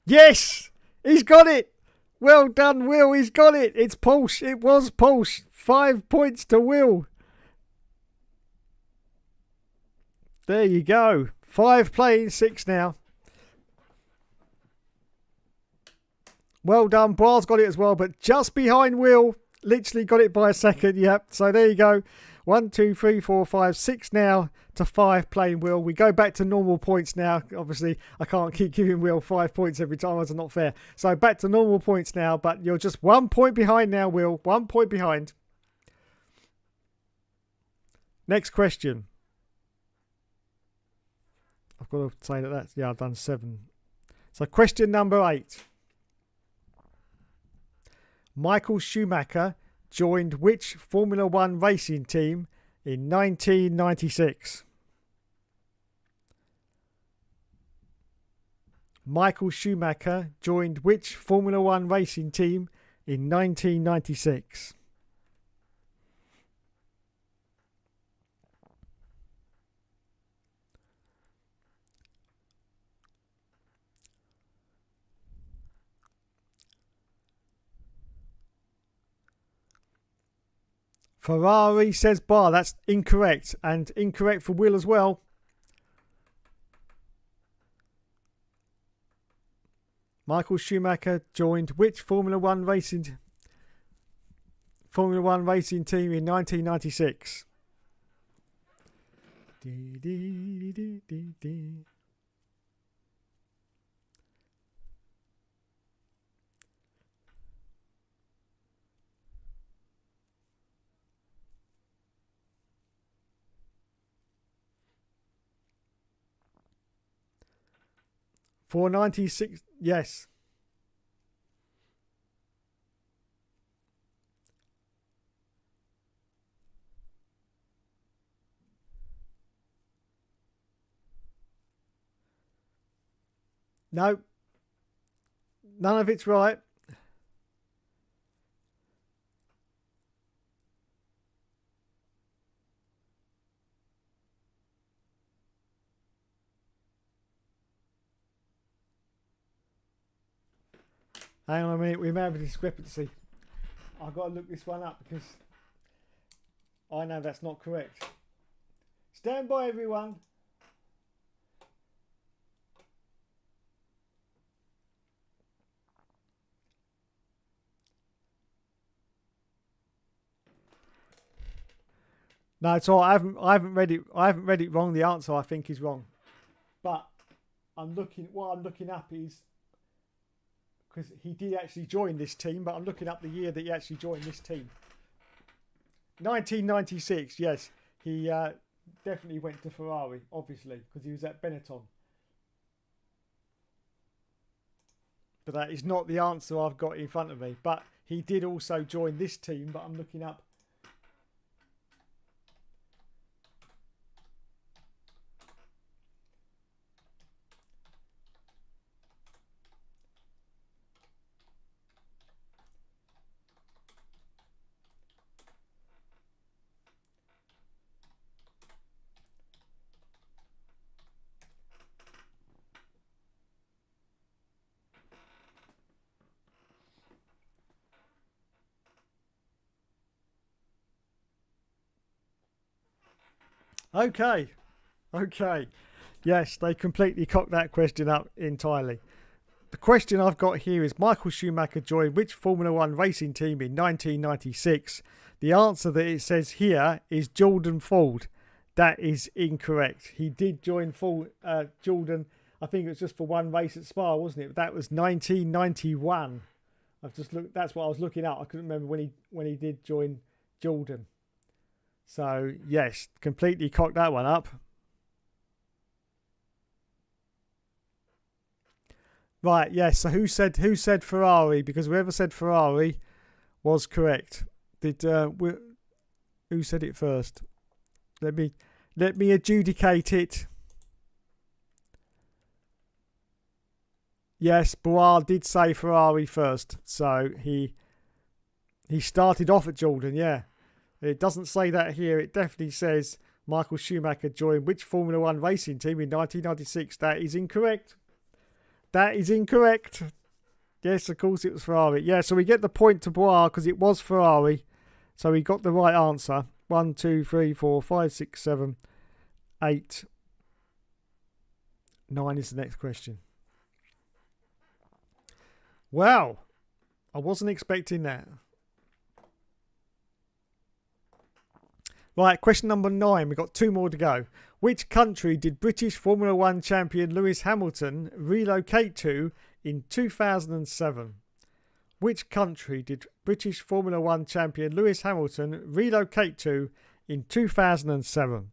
Yes! He's got it! Well done, Will. He's got it. It's Porsche. It was Porsche. 5 points to Will. There you go. 5 playing 6 now. Well done. Bois got it as well, but just behind Will. Literally got it by a second. Yep. So there you go. 1, 2, 3, 4, 5, 6 now to 5 playing Will. We go back to normal points now. Obviously, I can't keep giving Will 5 points every time. That's not fair. So back to normal points now, but you're just 1 point behind now, Will. 1 point behind. Next question. I've got to say that yeah, I've done 7. So question number 8. Michael Schumacher joined which Formula One racing team in 1996? Michael Schumacher joined which Formula One racing team in 1996? Ferrari, says Bar. That's incorrect. And incorrect for Will as well. Michael Schumacher joined which Formula One racing team in 1996? For 96, yes. No. None of it's right. Hang on a minute, we may have a discrepancy. I've got to look this one up because I know that's not correct. Stand by, everyone. No, it's all right. I haven't read it. I haven't read it wrong. The answer I think is wrong, but what I'm looking up is because he did actually join this team, but I'm looking up the year that he actually joined this team. 1996, yes. He definitely went to Ferrari, obviously, because he was at Benetton. But that is not the answer I've got in front of me. But he did also join this team, but I'm looking up. Okay. Okay. Yes, they completely cocked that question up entirely. The question I've got here is Michael Schumacher joined which Formula One racing team in 1996? The answer that it says here is Jordan Ford. That is incorrect. He did join Jordan. I think it was just for one race at Spa, wasn't it? That was 1991. I've just looked. That's what I was looking at. I couldn't remember when he did join Jordan. So yes, completely cocked that one up. Right, yes. So who said Ferrari? Because whoever said Ferrari was correct. Who said it first? Let me adjudicate it. Yes, Bois did say Ferrari first, so he started off at Jordan. Yeah, it doesn't say that here. It definitely says Michael Schumacher joined which Formula One racing team in 1996. That is incorrect. That is incorrect. Yes, of course it was Ferrari. Yeah, so we get the point to Bois because it was Ferrari. So he got the right answer. 1, 2, 3, 4, 5, 6, 7, 8, 9 is the next question. Wow, I wasn't expecting that. Right, question number 9. We've got 2 more to go. Which country did British Formula One champion Lewis Hamilton relocate to in 2007? Which country did British Formula One champion Lewis Hamilton relocate to in 2007?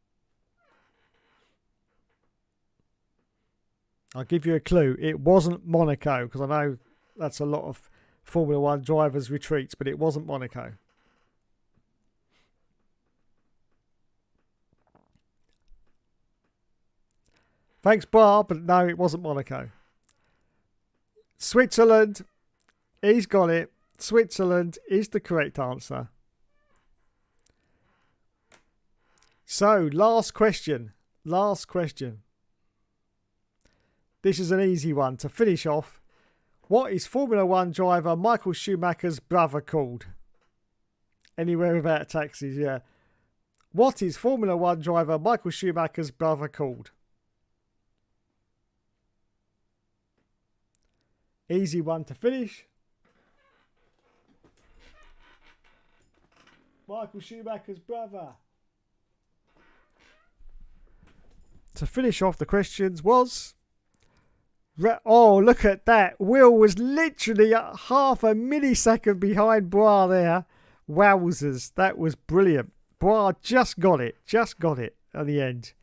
I'll give you a clue. It wasn't Monaco, because I know that's a lot of Formula One drivers' retreats, but it wasn't Monaco. Thanks, Bar, but no, it wasn't Monaco. Switzerland. He's got it. Switzerland is the correct answer. So, last question. Last question. This is an easy one to finish off. What is Formula One driver Michael Schumacher's brother called? Anywhere without taxis, yeah. What is Formula One driver Michael Schumacher's brother called? Easy one to finish. Michael Schumacher's brother. To finish off the questions was... Oh, look at that. Will was literally half a millisecond behind Bois there. Wowzers. That was brilliant. Bois just got it. Just got it at the end.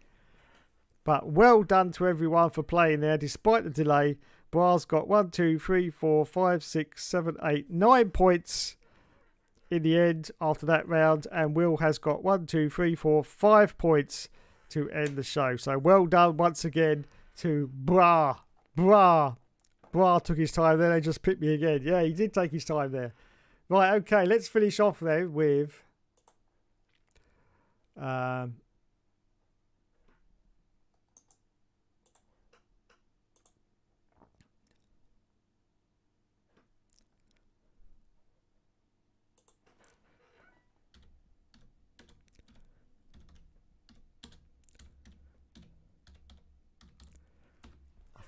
But well done to everyone for playing there despite the delay. Bois got 1, 2, 3, 4, 5, 6, 7, 8, 9 points in the end after that round. And Will has got 1, 2, 3, 4, 5 points to end the show. So well done once again to Bois. Bois took his time there. They just picked me again. Yeah, he did take his time there. Right, okay, let's finish off then with... I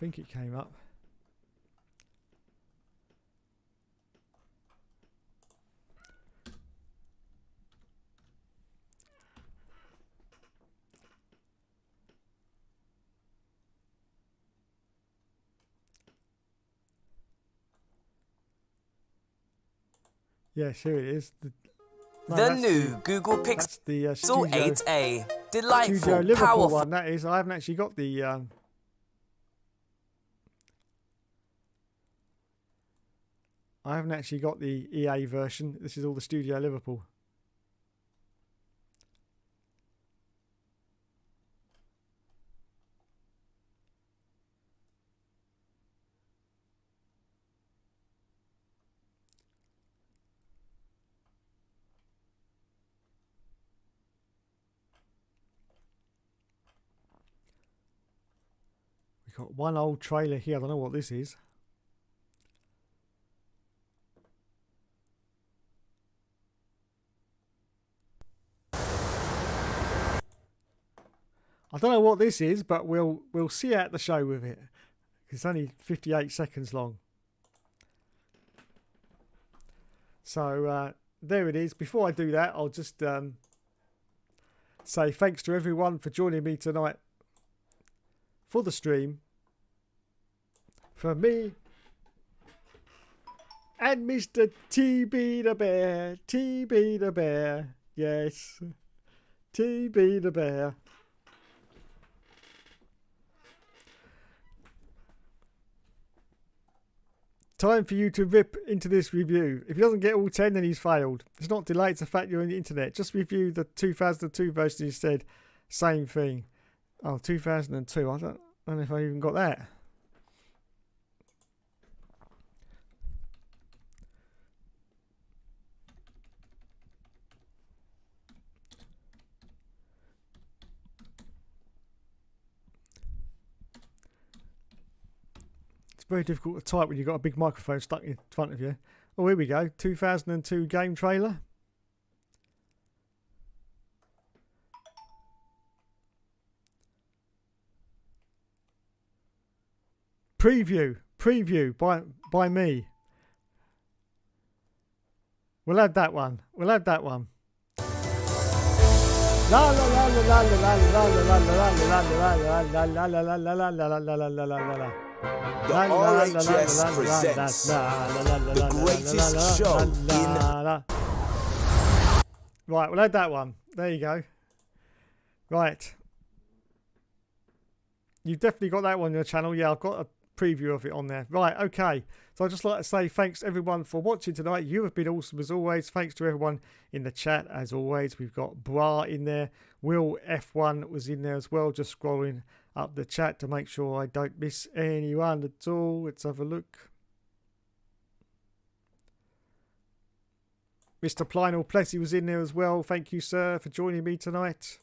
think it came up. Yes, here it is.
The new Google Pixel
the Studio
8a. Delightful,
Studio Liverpool
powerful.
one. That is. I haven't actually got the. I haven't actually got the EA version. This is all the Studio Liverpool. We've got one old trailer here. I don't know what this is. I don't know what this is, but we'll see out the show with it. It's only 58 seconds long. So there it is. Before I do that, I'll just say thanks to everyone for joining me tonight for the stream. From me and Mr. TB the Bear. TB the Bear. Yes. TB the Bear. Time for you to rip into this review. If he doesn't get all 10, then he's failed. It's not delay, it's the fact you're on the internet. Just review the 2002 version instead. Same thing. Oh, 2002. I don't know if I even got that. Very difficult to type when you've got a big microphone stuck in front of you. Oh, here we go. 2002 game trailer. Preview by me. We'll have that one. La la la la la la la la la la la la la.
The RHS presents the greatest show in...
Right, we'll add that one. There you go. Right. You've definitely got that one on your channel. Yeah, I've got a preview of it on there. Right, okay. So I'd just like to say thanks everyone for watching tonight. You have been awesome as always. Thanks to everyone in the chat as always. We've got Bra in there. Will F1 was in there as well, just scrolling up the chat to make sure I don't miss anyone at all. Let's have a look. Mr. Plynal Plessy was in there as well. Thank you, sir, for joining me tonight.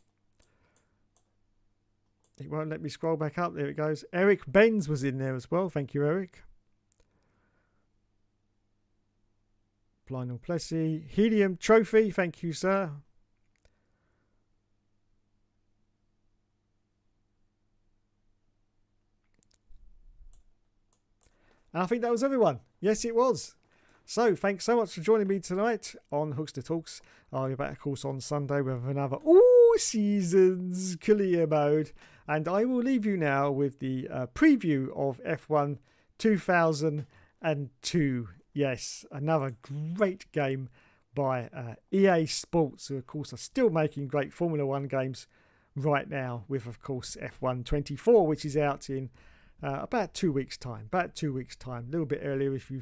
It won't let me scroll back up. There it goes. Eric Benz was in there as well. Thank you, Eric. Plynal Plessy. Helium Trophy. Thank you, sir. And I think that was everyone. Yes, it was. So, thanks so much for joining me tonight on Hookster Talks. I'll be back, of course, on Sunday with another All Seasons Clear Mode. And I will leave you now with the preview of F1 2002. Yes, another great game by EA Sports, who, of course, are still making great Formula 1 games right now with, of course, F1 24, which is out in about 2 weeks' time. A little bit earlier if you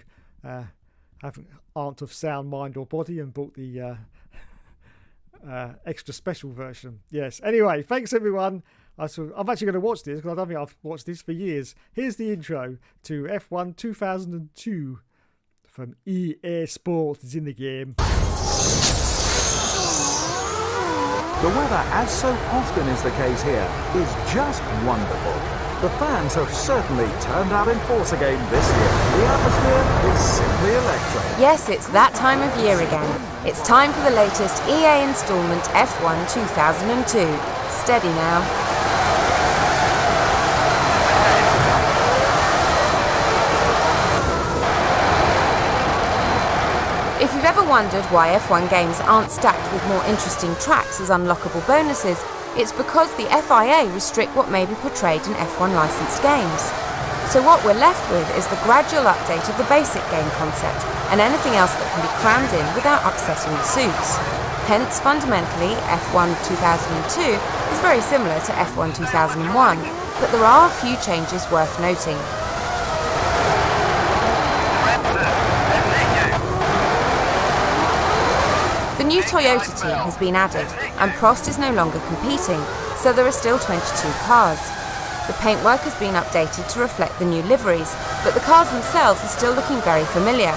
aren't of sound mind or body and bought the extra special version. Yes. Anyway, thanks everyone. I'm actually going to watch this because I don't think I've watched this for years. Here's the intro to F1 2002 from EA Sports. It's in the game.
The weather, as so often is the case here, is just wonderful. The fans have certainly turned out in force again this year. The atmosphere is simply electric.
Yes, it's that time of year again. It's time for the latest EA installment F1 2002. Steady now. If you've ever wondered why F1 games aren't stacked with more interesting tracks as unlockable bonuses, it's because the FIA restrict what may be portrayed in F1 licensed games. So what we're left with is the gradual update of the basic game concept and anything else that can be crammed in without upsetting the suits. Hence, fundamentally, F1 2002 is very similar to F1 2001, but there are a few changes worth noting. The new Toyota team has been added, and Prost is no longer competing, so there are still 22 cars. The paintwork has been updated to reflect the new liveries, but the cars themselves are still looking very familiar.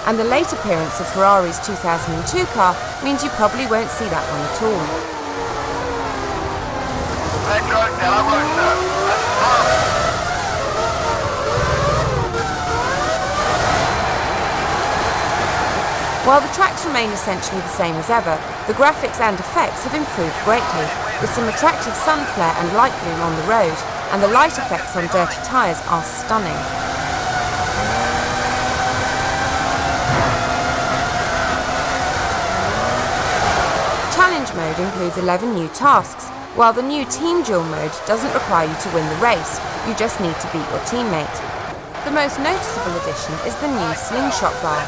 And the late appearance of Ferrari's 2002 car means you probably won't see that one at all. While the tracks remain essentially the same as ever, the graphics and effects have improved greatly. with some attractive sun flare and light bloom on the road, and the light effects on dirty tyres are stunning. Challenge mode includes 11 new tasks, while the new Team Duel mode doesn't require you to win the race, you just need to beat your teammate. The most noticeable addition is the new slingshot bar.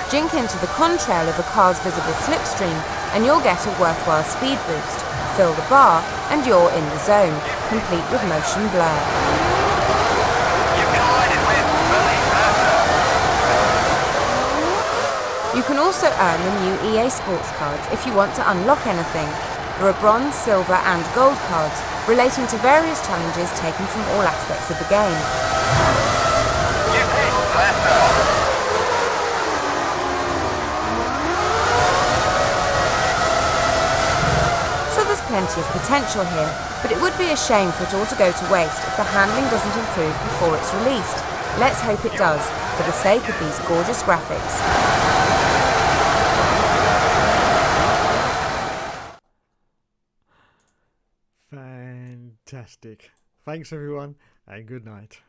Jink into the contrail of a car's visible slipstream and you'll get a worthwhile speed boost. Fill the bar and you're in the zone, complete with motion blur. You can also earn the new EA Sports cards if you want to unlock anything. There are bronze, silver and gold cards relating to various challenges taken from all aspects of the game. So there's plenty of potential here, but it would be a shame for it all to go to waste if the handling doesn't improve before it's released. Let's hope it does, for the sake of these gorgeous graphics.
Fantastic. Thanks everyone and good night.